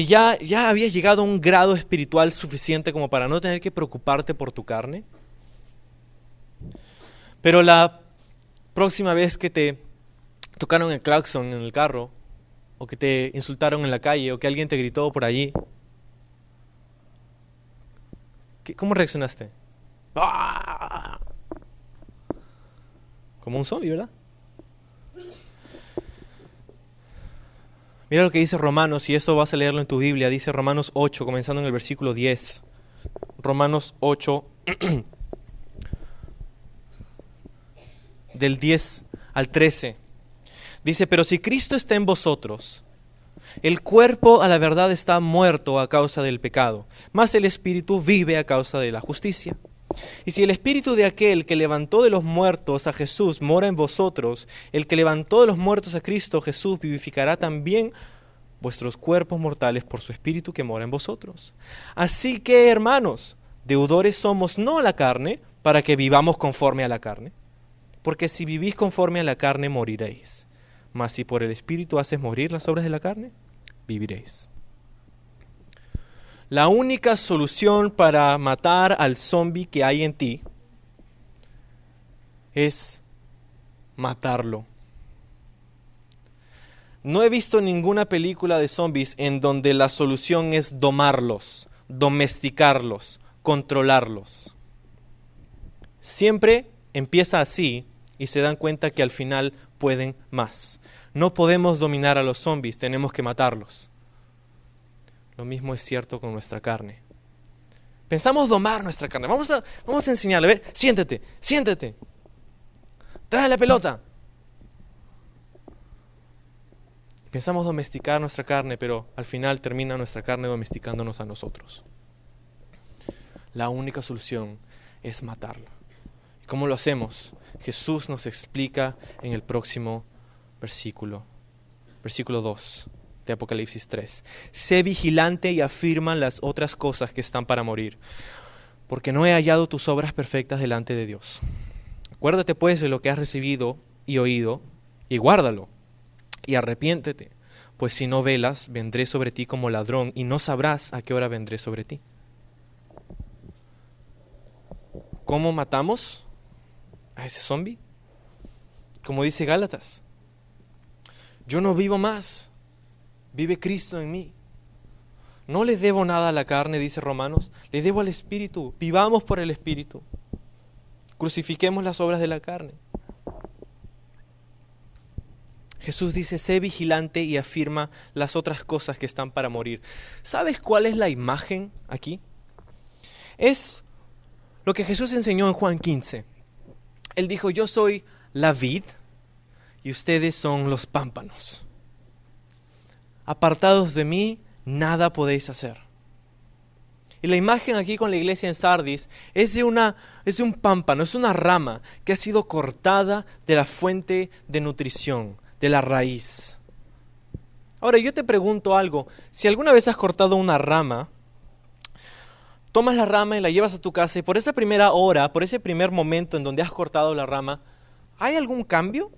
ya habías llegado a un grado espiritual suficiente como para no tener que preocuparte por tu carne? Pero la próxima vez que te tocaron el claxon en el carro, o que te insultaron en la calle, o que alguien te gritó por allí, ¿cómo reaccionaste? ¡Ah! Como un zombie, ¿verdad? Mira lo que dice Romanos, y esto vas a leerlo en tu Biblia. Dice Romanos 8, comenzando en el versículo 10. Romanos 8, del 10 al 13. Dice, pero si Cristo está en vosotros, el cuerpo a la verdad está muerto a causa del pecado, mas el espíritu vive a causa de la justicia. Y si el espíritu de aquel que levantó de los muertos a Jesús mora en vosotros, el que levantó de los muertos a Cristo Jesús vivificará también vuestros cuerpos mortales por su espíritu que mora en vosotros. Así que, hermanos, deudores somos no a la carne, para que vivamos conforme a la carne. Porque si vivís conforme a la carne, moriréis. Mas si por el espíritu haces morir las obras de la carne, viviréis. La única solución para matar al zombie que hay en ti es matarlo. No he visto ninguna película de zombies en donde la solución es domarlos, domesticarlos, controlarlos. Siempre empieza así y se dan cuenta que al final pueden más. No podemos dominar a los zombies, tenemos que matarlos. Lo mismo es cierto con nuestra carne. Pensamos domar nuestra carne. Vamos a enseñarle. A ver, siéntate. Trae la pelota. Pensamos domesticar nuestra carne, pero al final termina nuestra carne domesticándonos a nosotros. La única solución es matarla. ¿Y cómo lo hacemos? Jesús nos explica en el próximo versículo 2 de Apocalipsis 3. Sé vigilante y afirma las otras cosas que están para morir, porque no he hallado tus obras perfectas delante de Dios. Acuérdate pues de lo que has recibido y oído, y guárdalo, y arrepiéntete, pues si no velas, vendré sobre ti como ladrón, y no sabrás a qué hora vendré sobre ti. ¿Cómo matamos a ese zombi? Como dice Gálatas, yo no vivo más, vive Cristo en mí. No le debo nada a la carne, dice Romanos, le debo al Espíritu. Vivamos por el Espíritu. Crucifiquemos las obras de la carne. Jesús dice, sé vigilante y afirma las otras cosas que están para morir. ¿Sabes cuál es la imagen aquí? Es lo que Jesús enseñó en Juan 15. Él dijo, yo soy la vid y ustedes son los pámpanos. Apartados de mí, nada podéis hacer. Y la imagen aquí con la iglesia en Sardis es de un pámpano, es una rama que ha sido cortada de la fuente de nutrición, de la raíz. Ahora yo te pregunto algo, si alguna vez has cortado una rama, tomas la rama y la llevas a tu casa y por esa primera hora, por ese primer momento en donde has cortado la rama, ¿hay algún cambio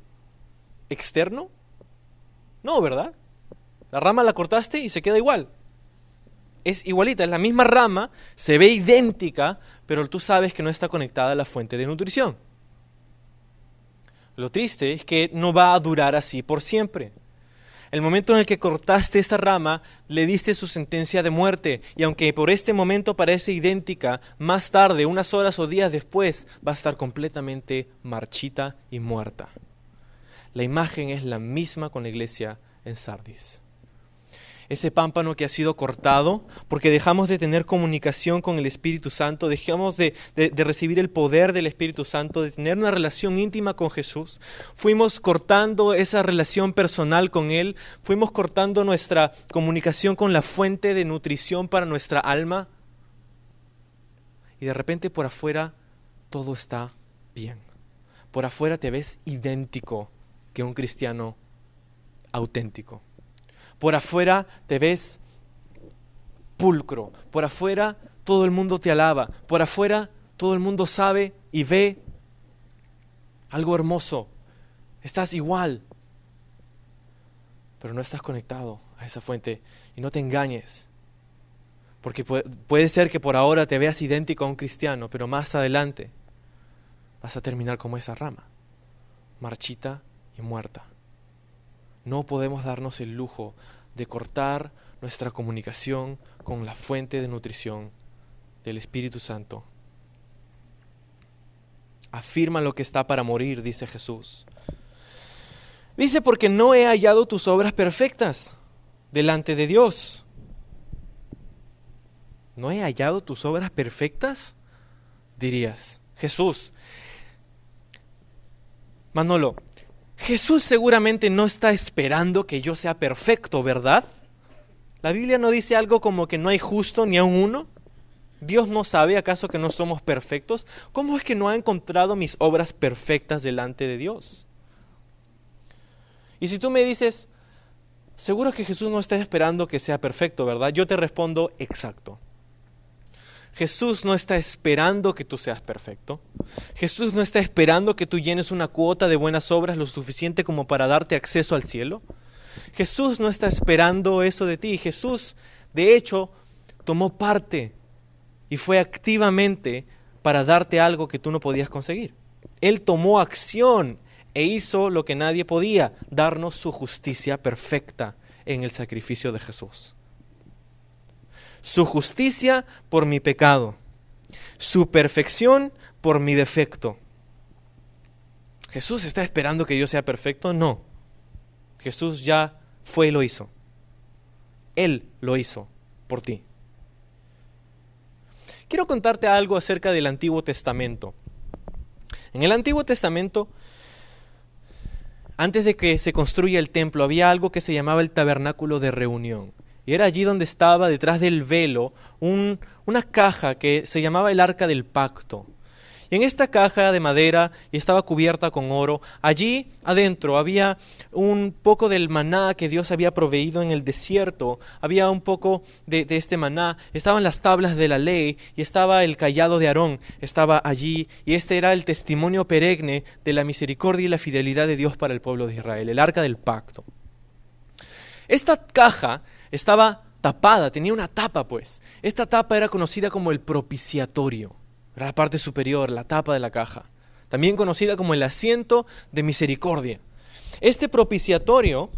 externo? No, ¿verdad? La rama la cortaste y se queda igual. Es igualita, es la misma rama, se ve idéntica, pero tú sabes que no está conectada a la fuente de nutrición. Lo triste es que no va a durar así por siempre. El momento en el que cortaste esa rama, le diste su sentencia de muerte, y aunque por este momento parece idéntica, más tarde, unas horas o días después, va a estar completamente marchita y muerta. La imagen es la misma con la iglesia en Sardis. Ese pámpano que ha sido cortado porque dejamos de tener comunicación con el Espíritu Santo, dejamos de recibir el poder del Espíritu Santo, de tener una relación íntima con Jesús. Fuimos cortando esa relación personal con Él, fuimos cortando nuestra comunicación con la fuente de nutrición para nuestra alma. Y de repente por afuera todo está bien. Por afuera te ves idéntico que un cristiano auténtico. Por afuera te ves pulcro. Por afuera todo el mundo te alaba. Por afuera todo el mundo sabe y ve algo hermoso. Estás igual. Pero no estás conectado a esa fuente. Y no te engañes. Porque puede ser que por ahora te veas idéntico a un cristiano, pero más adelante vas a terminar como esa rama, marchita y muerta. No podemos darnos el lujo de cortar nuestra comunicación con la fuente de nutrición del Espíritu Santo. Afirma lo que está para morir, dice Jesús. Dice, porque no he hallado tus obras perfectas delante de Dios. ¿No he hallado tus obras perfectas? Dirías, Jesús. Manolo, Jesús seguramente no está esperando que yo sea perfecto, ¿verdad? La Biblia no dice algo como que no hay justo ni aun uno. ¿Dios no sabe acaso que no somos perfectos? ¿Cómo es que no ha encontrado mis obras perfectas delante de Dios? Y si tú me dices, seguro que Jesús no está esperando que sea perfecto, ¿verdad? Yo te respondo, exacto. Jesús no está esperando que tú seas perfecto. Jesús no está esperando que tú llenes una cuota de buenas obras lo suficiente como para darte acceso al cielo. Jesús no está esperando eso de ti. Jesús, de hecho, tomó parte y fue activamente para darte algo que tú no podías conseguir. Él tomó acción e hizo lo que nadie podía, darnos su justicia perfecta en el sacrificio de Jesús. Su justicia por mi pecado, su perfección por mi defecto. ¿Jesús está esperando que yo sea perfecto? No. Jesús ya fue y lo hizo. Él lo hizo por ti. Quiero contarte algo acerca del Antiguo Testamento. En el Antiguo Testamento, antes de que se construya el templo, había algo que se llamaba el tabernáculo de reunión. Y era allí donde estaba, detrás del velo, una caja que se llamaba el Arca del Pacto. Y en esta caja de madera, y estaba cubierta con oro, allí adentro había un poco del maná que Dios había proveído en el desierto. Había un poco de este maná. Estaban las tablas de la ley y estaba el cayado de Aarón. Estaba allí y este era el testimonio perenne de la misericordia y la fidelidad de Dios para el pueblo de Israel, el Arca del Pacto. Esta caja estaba tapada, tenía una tapa pues. Esta tapa era conocida como el propiciatorio. Era la parte superior, la tapa de la caja. También conocida como el asiento de misericordia. Este propiciatorio,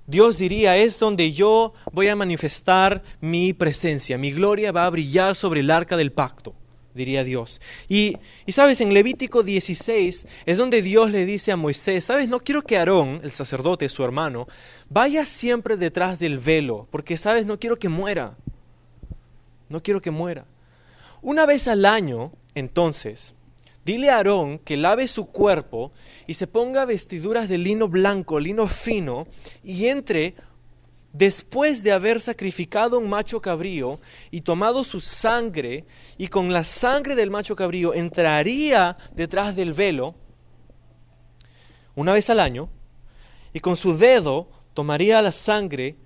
Dios diría, es donde yo voy a manifestar mi presencia. Mi gloria va a brillar sobre el arca del pacto, diría Dios. Y sabes, en Levítico 16 es donde Dios le dice a Moisés, sabes, no quiero que Aarón, el sacerdote, su hermano, vaya siempre detrás del velo, porque sabes, no quiero que muera. No quiero que muera. Una vez al año, entonces, dile a Aarón que lave su cuerpo y se ponga vestiduras de lino blanco, lino fino, y entre, después de haber sacrificado un macho cabrío y tomado su sangre, y con la sangre del macho cabrío entraría detrás del velo, una vez al año, y con su dedo tomaría la sangre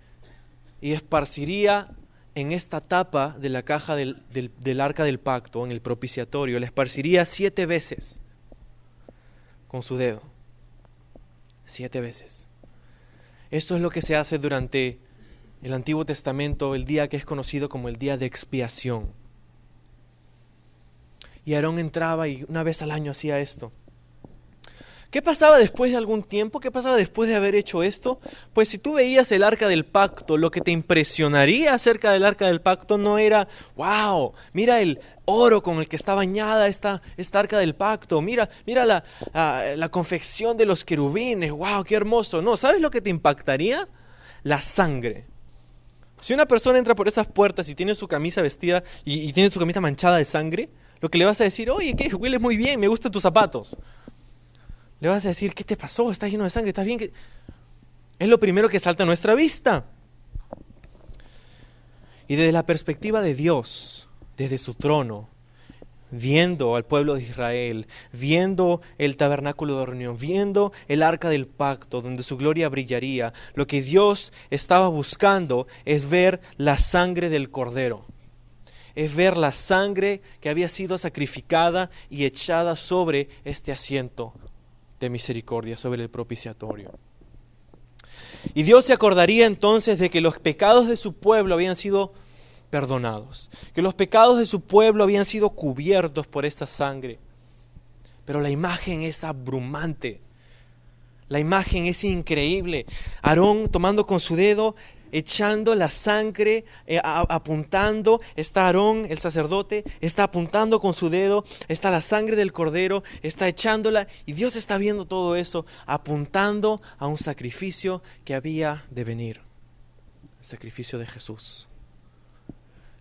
y esparciría en esta tapa de la caja del arca del pacto, en el propiciatorio, le esparciría 7 veces con su dedo. 7 veces. Esto es lo que se hace durante el Antiguo Testamento, el día que es conocido como el día de expiación. Y Aarón entraba y una vez al año hacía esto. ¿Qué pasaba después de algún tiempo? ¿Qué pasaba después de haber hecho esto? Pues si tú veías el arca del pacto, lo que te impresionaría acerca del arca del pacto no era, wow, mira el oro con el que está bañada esta arca del pacto, mira la confección de los querubines, wow, qué hermoso. No, ¿sabes lo que te impactaría? La sangre. Si una persona entra por esas puertas y tiene su camisa vestida y tiene su camisa manchada de sangre, lo que le vas a decir, oye, que hueles muy bien, me gustan tus zapatos. Le vas a decir, ¿qué te pasó? Estás lleno de sangre, ¿estás bien? Es lo primero que salta a nuestra vista. Y desde la perspectiva de Dios, desde su trono, viendo al pueblo de Israel, viendo el tabernáculo de reunión, viendo el arca del pacto donde su gloria brillaría, lo que Dios estaba buscando es ver la sangre del cordero. Es ver la sangre que había sido sacrificada y echada sobre este asiento de misericordia, sobre el propiciatorio. Y Dios se acordaría entonces de que los pecados de su pueblo habían sido perdonados, que los pecados de su pueblo habían sido cubiertos por esta sangre. Pero la imagen es abrumante, la imagen es increíble. Aarón tomando con su dedo, echando la sangre, apuntando, está Aarón, el sacerdote, está apuntando con su dedo, está la sangre del cordero, está echándola, y Dios está viendo todo eso, apuntando a un sacrificio que había de venir, el sacrificio de Jesús,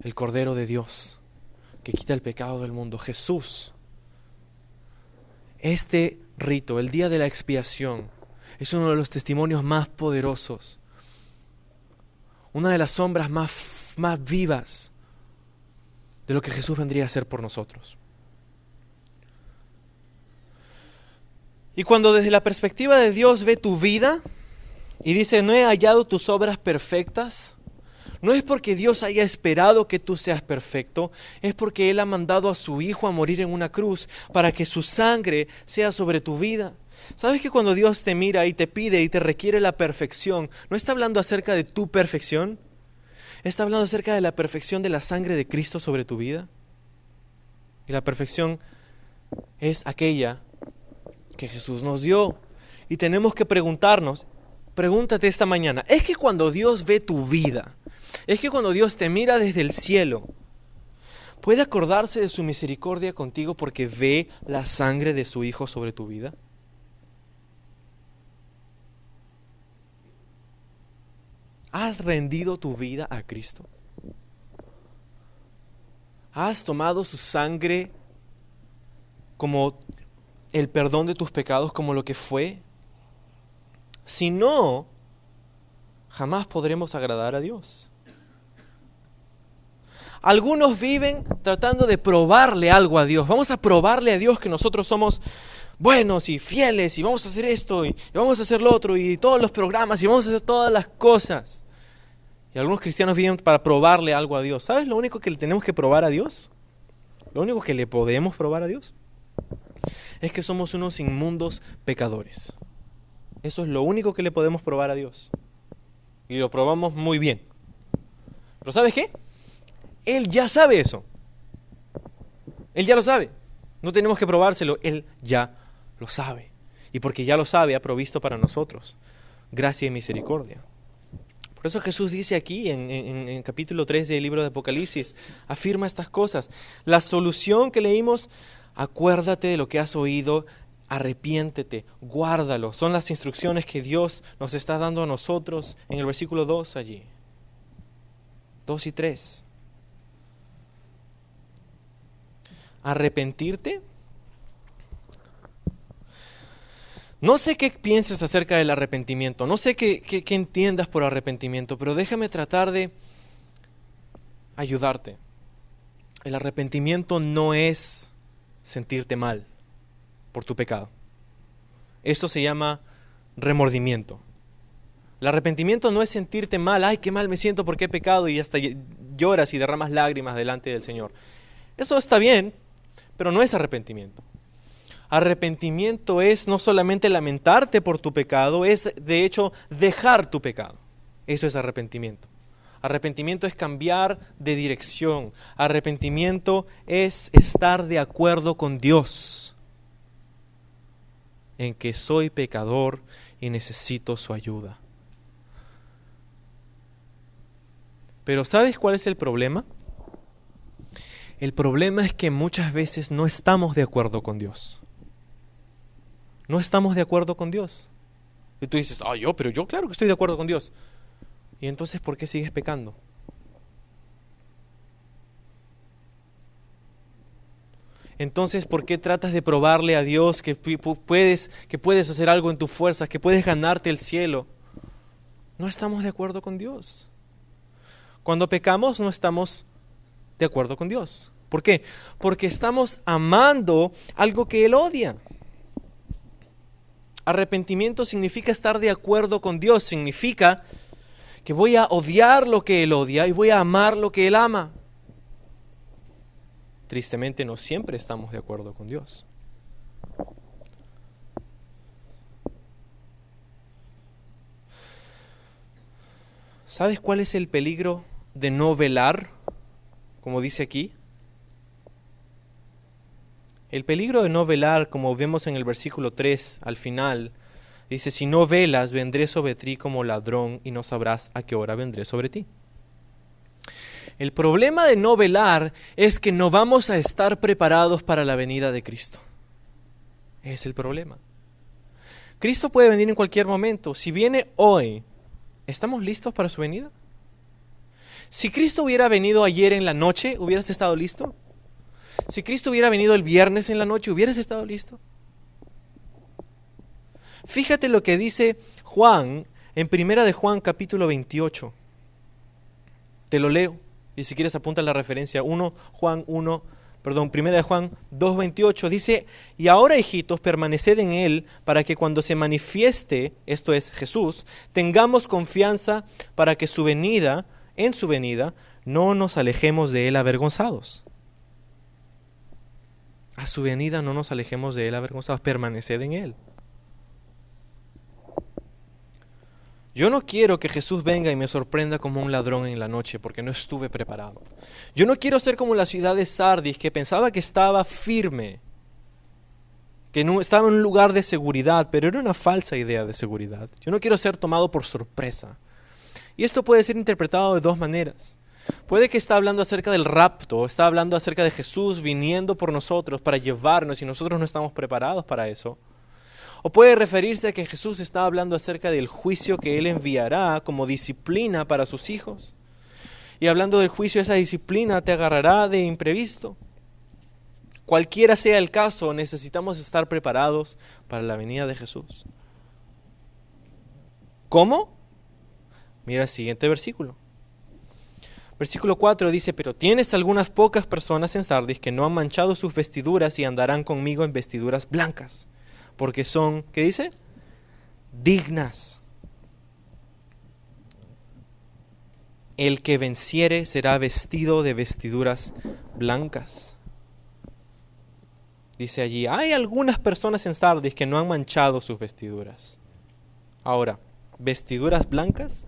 el Cordero de Dios, que quita el pecado del mundo, Jesús. Este rito, el día de la expiación, es uno de los testimonios más poderosos, una de las sombras más vivas de lo que Jesús vendría a hacer por nosotros. Y cuando desde la perspectiva de Dios ve tu vida y dice, no he hallado tus obras perfectas, no es porque Dios haya esperado que tú seas perfecto, es porque Él ha mandado a su Hijo a morir en una cruz para que su sangre sea sobre tu vida. ¿Sabes que cuando Dios te mira y te pide y te requiere la perfección, no está hablando acerca de tu perfección? Está hablando acerca de la perfección de la sangre de Cristo sobre tu vida. Y la perfección es aquella que Jesús nos dio. Y tenemos que preguntarnos, pregúntate esta mañana, ¿es que cuando Dios ve tu vida, es que cuando Dios te mira desde el cielo, puede acordarse de su misericordia contigo porque ve la sangre de su Hijo sobre tu vida? ¿Has rendido tu vida a Cristo? ¿Has tomado su sangre como el perdón de tus pecados, como lo que fue? Si no, jamás podremos agradar a Dios. Algunos viven tratando de probarle algo a Dios. Vamos a probarle a Dios que nosotros somos buenos y fieles y vamos a hacer esto y vamos a hacer lo otro y todos los programas y vamos a hacer todas las cosas. Y algunos cristianos viven para probarle algo a Dios. ¿Sabes lo único que le tenemos que probar a Dios? Lo único que le podemos probar a Dios es que somos unos inmundos pecadores. Eso es lo único que le podemos probar a Dios. Y lo probamos muy bien. Pero ¿sabes qué? Él ya sabe eso. Él ya lo sabe. No tenemos que probárselo. Él ya lo sabe. Y porque ya lo sabe, ha provisto para nosotros gracia y misericordia. Por eso Jesús dice aquí en capítulo 3 del libro de Apocalipsis, afirma estas cosas. La solución que leímos, acuérdate de lo que has oído, arrepiéntete, guárdalo. Son las instrucciones que Dios nos está dando a nosotros en el versículo 2 allí. 2 y 3. Arrepentirte. No sé qué piensas acerca del arrepentimiento, no sé qué entiendas por arrepentimiento, pero déjame tratar de ayudarte. El arrepentimiento no es sentirte mal por tu pecado. Eso se llama remordimiento. El arrepentimiento no es sentirte mal, ay, qué mal me siento porque he pecado y hasta lloras y derramas lágrimas delante del Señor. Eso está bien, pero no es arrepentimiento. Arrepentimiento es no solamente lamentarte por tu pecado, es de hecho dejar tu pecado. Eso es arrepentimiento. Arrepentimiento es cambiar de dirección. Arrepentimiento es estar de acuerdo con Dios en que soy pecador y necesito su ayuda. Pero ¿sabes cuál es el problema? El problema es que muchas veces no estamos de acuerdo con Dios. No estamos de acuerdo con Dios. Y tú dices, pero yo claro que estoy de acuerdo con Dios. ¿Y entonces por qué sigues pecando? Entonces, ¿por qué tratas de probarle a Dios que puedes hacer algo en tus fuerzas, que puedes ganarte el cielo? No estamos de acuerdo con Dios. Cuando pecamos no estamos de acuerdo con Dios. ¿Por qué? Porque estamos amando algo que Él odia. Arrepentimiento significa estar de acuerdo con Dios. Significa que voy a odiar lo que Él odia y voy a amar lo que Él ama. Tristemente no siempre estamos de acuerdo con Dios. ¿Sabes cuál es el peligro de no velar? Como dice aquí. El peligro de no velar, como vemos en el versículo 3 al final, dice, si no velas, vendré sobre ti como ladrón y no sabrás a qué hora vendré sobre ti. El problema de no velar es que no vamos a estar preparados para la venida de Cristo. Es el problema. Cristo puede venir en cualquier momento. Si viene hoy, ¿estamos listos para su venida? Si Cristo hubiera venido ayer en la noche, ¿hubieras estado listo? Si Cristo hubiera venido el viernes en la noche, ¿hubieras estado listo? Fíjate lo que dice Juan en 1 de Juan capítulo 28. Te lo leo y si quieres apunta la referencia. 1 de Juan 2:28 dice, y ahora hijitos, permaneced en Él para que cuando se manifieste, esto es Jesús, tengamos confianza para que en su venida, no nos alejemos de Él avergonzados. A su venida no nos alejemos de Él avergonzados, permaneced en Él. Yo no quiero que Jesús venga y me sorprenda como un ladrón en la noche porque no estuve preparado. Yo no quiero ser como la ciudad de Sardis que pensaba que estaba firme, que no estaba en un lugar de seguridad, pero era una falsa idea de seguridad. Yo no quiero ser tomado por sorpresa. Y esto puede ser interpretado de dos maneras. Puede que está hablando acerca del rapto, está hablando acerca de Jesús viniendo por nosotros para llevarnos y nosotros no estamos preparados para eso. O puede referirse a que Jesús está hablando acerca del juicio que Él enviará como disciplina para sus hijos. Y hablando del juicio, esa disciplina te agarrará de imprevisto. Cualquiera sea el caso, necesitamos estar preparados para la venida de Jesús. ¿Cómo? Mira el siguiente versículo. Versículo 4 dice, pero tienes algunas pocas personas en Sardis que no han manchado sus vestiduras y andarán conmigo en vestiduras blancas, porque son, ¿qué dice? Dignas. El que venciere será vestido de vestiduras blancas. Dice allí, hay algunas personas en Sardis que no han manchado sus vestiduras. Ahora, ¿vestiduras blancas?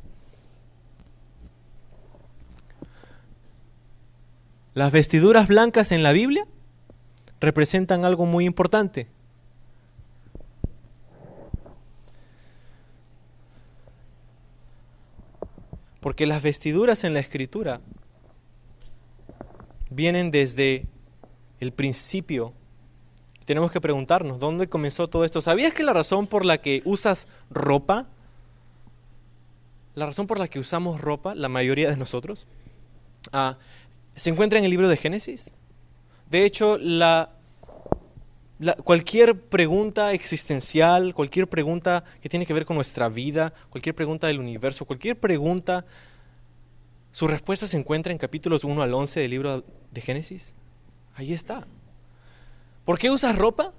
Las vestiduras blancas en la Biblia representan algo muy importante. Porque las vestiduras en la Escritura vienen desde el principio. Tenemos que preguntarnos, ¿dónde comenzó todo esto? ¿Sabías que la razón por la que usas ropa, la razón por la que usamos ropa, la mayoría de nosotros, se encuentra en el libro de Génesis? De hecho, cualquier pregunta existencial, cualquier pregunta que tiene que ver con nuestra vida, cualquier pregunta del universo, cualquier pregunta, su respuesta se encuentra en capítulos 1 al 11 del libro de Génesis. Ahí está. ¿Por qué usas ropa?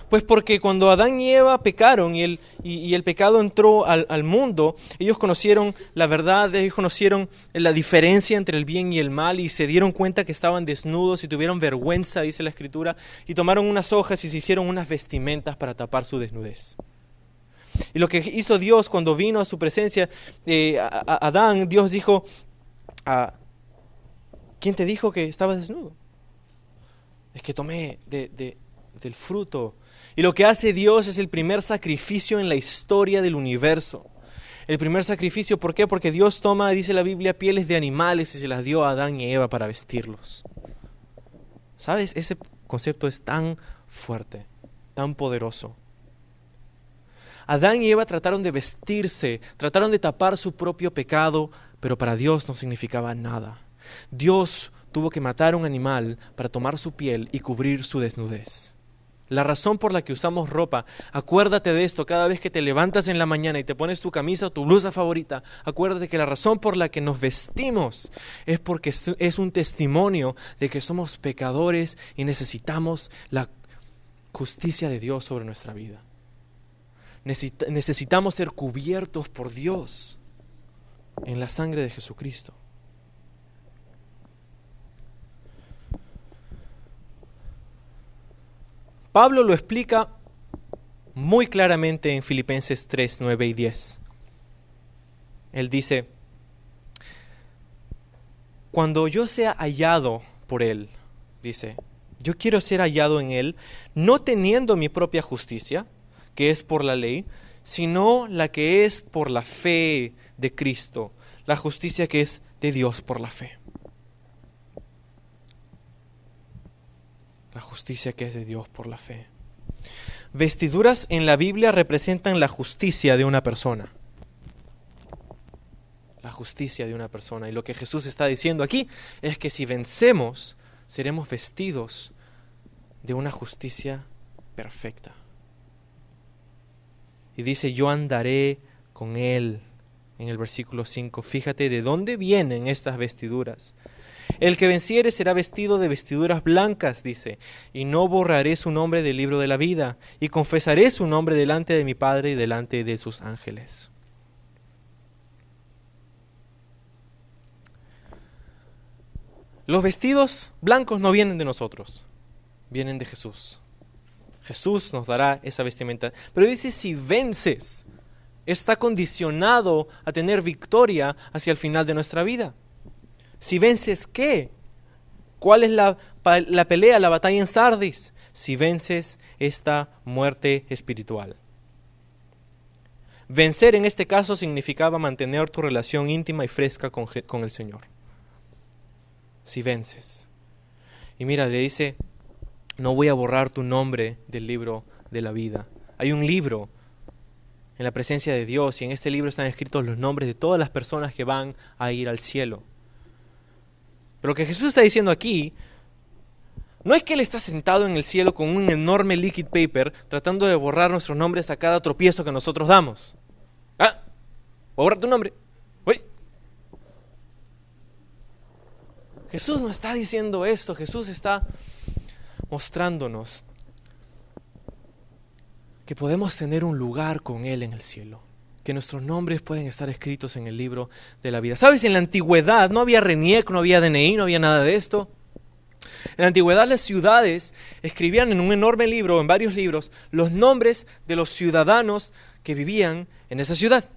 Pues porque cuando Adán y Eva pecaron y el pecado entró al mundo, ellos conocieron la verdad, ellos conocieron la diferencia entre el bien y el mal y se dieron cuenta que estaban desnudos y tuvieron vergüenza, dice la Escritura, y tomaron unas hojas y se hicieron unas vestimentas para tapar su desnudez. Y lo que hizo Dios cuando vino a su presencia, a Adán, Dios dijo, ¿quién te dijo que estaba desnudo? Es que tomé del fruto. Y lo que hace Dios es el primer sacrificio en la historia del universo. El primer sacrificio, ¿por qué? Porque Dios toma, dice la Biblia, pieles de animales y se las dio a Adán y Eva para vestirlos. ¿Sabes? Ese concepto es tan fuerte, tan poderoso. Adán y Eva trataron de vestirse, trataron de tapar su propio pecado, pero para Dios no significaba nada. Dios tuvo que matar a un animal para tomar su piel y cubrir su desnudez. La razón por la que usamos ropa, acuérdate de esto cada vez que te levantas en la mañana y te pones tu camisa o tu blusa favorita, acuérdate que la razón por la que nos vestimos es porque es un testimonio de que somos pecadores y necesitamos la justicia de Dios sobre nuestra vida. Necesitamos ser cubiertos por Dios en la sangre de Jesucristo. Pablo lo explica muy claramente en Filipenses 3, 9 y 10. Él dice, cuando yo sea hallado por Él, dice, yo quiero ser hallado en Él, no teniendo mi propia justicia, que es por la ley, sino la que es por la fe de Cristo, la justicia que es de Dios por la fe. La justicia que es de Dios por la fe. Vestiduras en la Biblia representan la justicia de una persona. La justicia de una persona. Y lo que Jesús está diciendo aquí es que si vencemos, seremos vestidos de una justicia perfecta. Y dice, yo andaré con Él. En el versículo 5, fíjate de dónde vienen estas vestiduras. El que venciere será vestido de vestiduras blancas, dice, y no borraré su nombre del libro de la vida, y confesaré su nombre delante de mi Padre y delante de sus ángeles. Los vestidos blancos no vienen de nosotros, vienen de Jesús. Jesús nos dará esa vestimenta. Pero dice, si vences, está condicionado a tener victoria hacia el final de nuestra vida. Si vences, ¿qué? ¿Cuál es la pelea, la batalla en Sardis? Si vences esta muerte espiritual. Vencer en este caso significaba mantener tu relación íntima y fresca con el Señor. Si vences. Y mira, le dice, no voy a borrar tu nombre del libro de la vida. Hay un libro en la presencia de Dios y en este libro están escritos los nombres de todas las personas que van a ir al cielo. Pero lo que Jesús está diciendo aquí no es que Él está sentado en el cielo con un enorme liquid paper tratando de borrar nuestros nombres a cada tropiezo que nosotros damos. Voy a borrar tu nombre. Uy. Jesús no está diciendo esto. Jesús está mostrándonos que podemos tener un lugar con Él en el cielo, que nuestros nombres pueden estar escritos en el libro de la vida. ¿Sabes? En la antigüedad no había RENIEC, no había DNI, no había nada de esto. En la antigüedad las ciudades escribían en un enorme libro, en varios libros, los nombres de los ciudadanos que vivían en esa ciudad.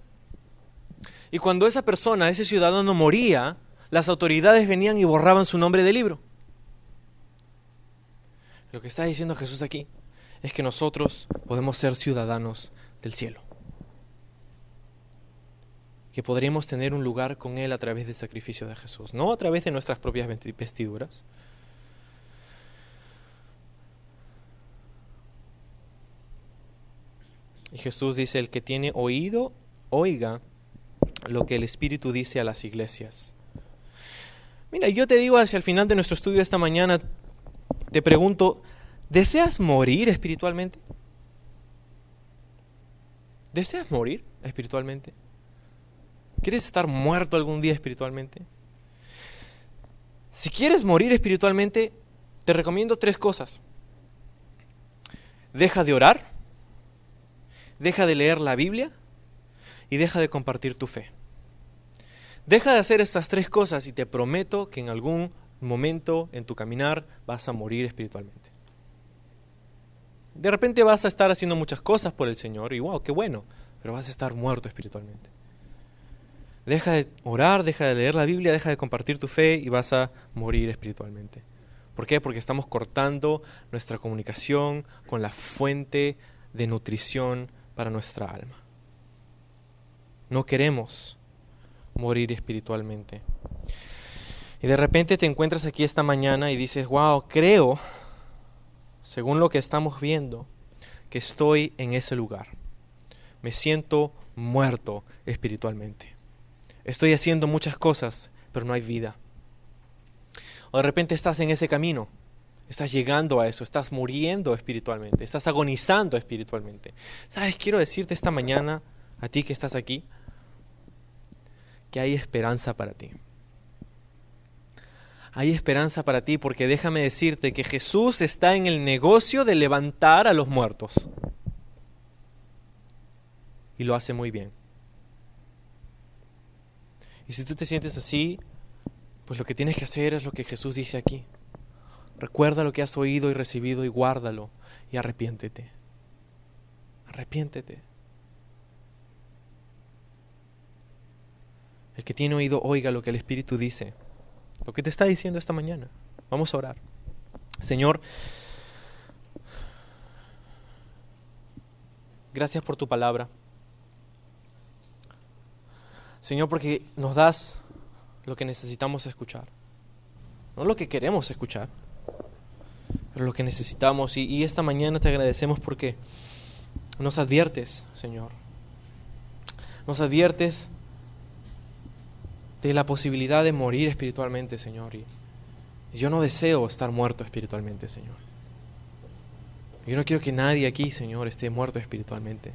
Y cuando esa persona, ese ciudadano moría, las autoridades venían y borraban su nombre del libro. Lo que está diciendo Jesús aquí es que nosotros podemos ser ciudadanos del cielo, que podremos tener un lugar con Él a través del sacrificio de Jesús, no a través de nuestras propias vestiduras. Y Jesús dice, el que tiene oído, oiga lo que el Espíritu dice a las iglesias. Mira, yo te digo hacia el final de nuestro estudio esta mañana, te pregunto, ¿deseas morir espiritualmente? ¿Deseas morir espiritualmente? ¿Quieres estar muerto algún día espiritualmente? Si quieres morir espiritualmente, te recomiendo 3 cosas. Deja de orar, deja de leer la Biblia y deja de compartir tu fe. Deja de hacer estas 3 cosas y te prometo que en algún momento en tu caminar vas a morir espiritualmente. De repente vas a estar haciendo muchas cosas por el Señor y wow, qué bueno, pero vas a estar muerto espiritualmente. Deja de orar, deja de leer la Biblia, deja de compartir tu fe y vas a morir espiritualmente. ¿Por qué? Porque estamos cortando nuestra comunicación con la fuente de nutrición para nuestra alma. No queremos morir espiritualmente. Y de repente te encuentras aquí esta mañana y dices, wow, creo, según lo que estamos viendo, que estoy en ese lugar. Me siento muerto espiritualmente. Estoy haciendo muchas cosas, pero no hay vida. O de repente estás en ese camino, estás llegando a eso, estás muriendo espiritualmente, estás agonizando espiritualmente. ¿Sabes? Quiero decirte esta mañana, a ti que estás aquí, que hay esperanza para ti. Hay esperanza para ti porque déjame decirte que Jesús está en el negocio de levantar a los muertos. Y lo hace muy bien. Y si tú te sientes así, pues lo que tienes que hacer es lo que Jesús dice aquí. Recuerda lo que has oído y recibido y guárdalo y arrepiéntete. Arrepiéntete. El que tiene oído, oiga lo que el Espíritu dice. Lo que te está diciendo esta mañana. Vamos a orar. Señor, gracias por tu palabra. Señor, porque nos das lo que necesitamos escuchar. No lo que queremos escuchar, pero lo que necesitamos. Y esta mañana te agradecemos porque nos adviertes, Señor. Nos adviertes de la posibilidad de morir espiritualmente, Señor. Y yo no deseo estar muerto espiritualmente, Señor. Yo no quiero que nadie aquí, Señor, esté muerto espiritualmente.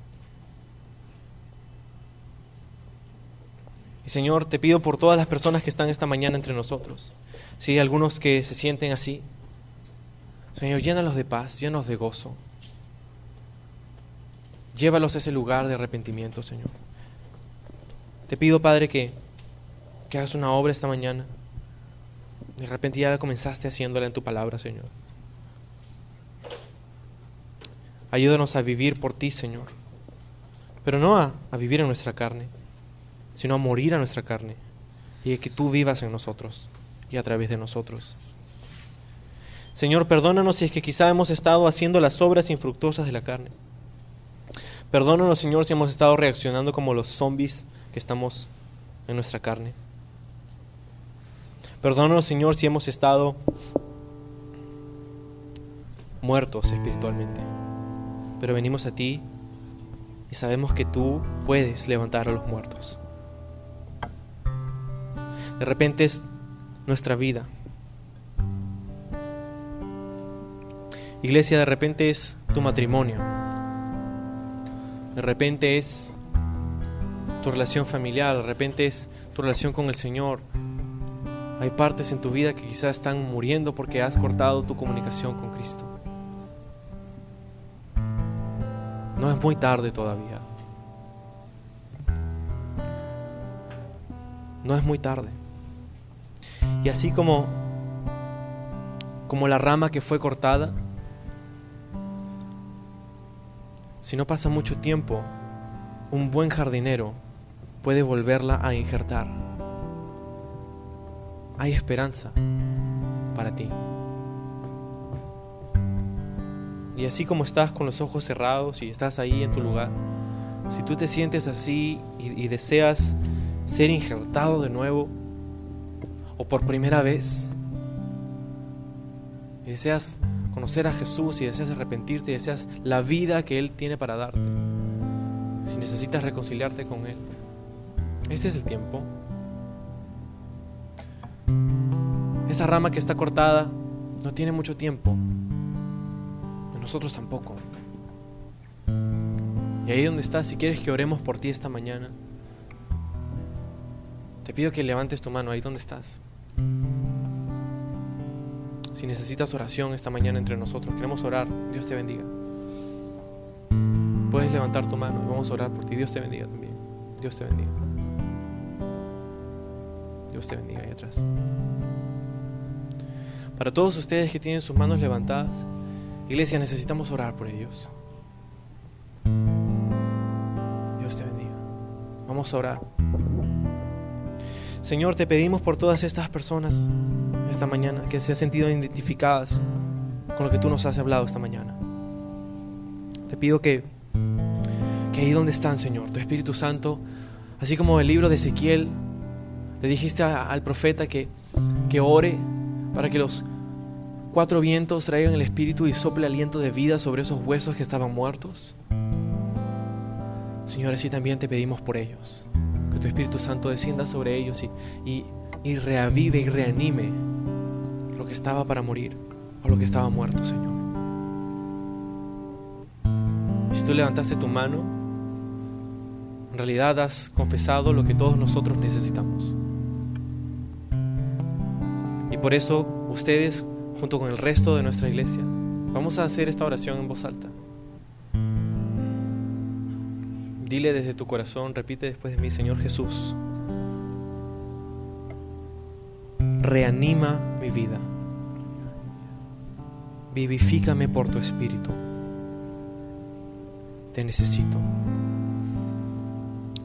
Y Señor, te pido por todas las personas que están esta mañana entre nosotros. Si hay algunos que se sienten así, Señor, llénalos de paz, llénalos de gozo. Llévalos a ese lugar de arrepentimiento, Señor. Te pido, Padre, que hagas una obra esta mañana. De repente ya comenzaste haciéndola en tu palabra, Señor. Ayúdanos a vivir por ti, Señor. Pero no a vivir en nuestra carne, sino a morir a nuestra carne y que tú vivas en nosotros y a través de nosotros. Señor, perdónanos si es que quizá hemos estado haciendo las obras infructuosas de la carne. Perdónanos, Señor, si hemos estado reaccionando como los zombies que estamos en nuestra carne. Perdónanos, Señor, si hemos estado muertos espiritualmente. Pero venimos a ti y sabemos que tú puedes levantar a los muertos. De repente es nuestra vida, Iglesia, de repente es tu matrimonio. De repente es tu relación familiar. De repente es tu relación con el Señor. Hay partes en tu vida que quizás están muriendo porque has cortado tu comunicación con Cristo. No es muy tarde todavía. No es muy tarde. Y así como la rama que fue cortada, si no pasa mucho tiempo, un buen jardinero puede volverla a injertar. Hay esperanza para ti. Y así como estás con los ojos cerrados y estás ahí en tu lugar, si tú te sientes así y deseas ser injertado de nuevo o por primera vez, y deseas conocer a Jesús y deseas arrepentirte y deseas la vida que Él tiene para darte, si necesitas reconciliarte con Él, este es el tiempo. Esa rama que está cortada no tiene mucho tiempo. Nosotros tampoco. Y ahí donde estás, si quieres que oremos por ti esta mañana, te pido que levantes tu mano ahí donde estás. Si necesitas oración esta mañana entre nosotros, queremos orar. Dios te bendiga. Puedes levantar tu mano y vamos a orar por ti. Dios te bendiga también. Dios te bendiga. Dios te bendiga ahí atrás. Para todos ustedes que tienen sus manos levantadas, iglesia, necesitamos orar por ellos. Dios te bendiga. Vamos a orar. Señor, te pedimos por todas estas personas esta mañana que se han sentido identificadas con lo que tú nos has hablado esta mañana. Te pido que ahí donde están, Señor, tu Espíritu Santo, así como el libro de Ezequiel, le dijiste al profeta que ore para que los 4 vientos traigan el Espíritu y sople aliento de vida sobre esos huesos que estaban muertos. Señor, así también te pedimos por ellos, que tu Espíritu Santo descienda sobre ellos y reavive y reanime lo que estaba para morir o lo que estaba muerto, Señor. Y si tú levantaste tu mano, en realidad has confesado lo que todos nosotros necesitamos. Y por eso ustedes, junto con el resto de nuestra iglesia, vamos a hacer esta oración en voz alta. Dile desde tu corazón, repite después de mí: Señor Jesús, reanima mi vida, vivifícame por tu Espíritu, te necesito,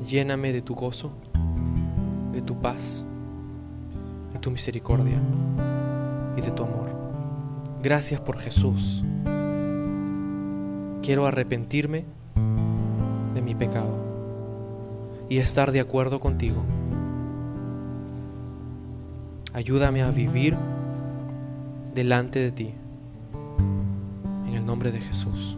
lléname de tu gozo, de tu paz, de tu misericordia y de tu amor. Gracias por Jesús. Quiero arrepentirme de mi pecado y estar de acuerdo contigo. Ayúdame a vivir delante de ti. En el nombre de Jesús.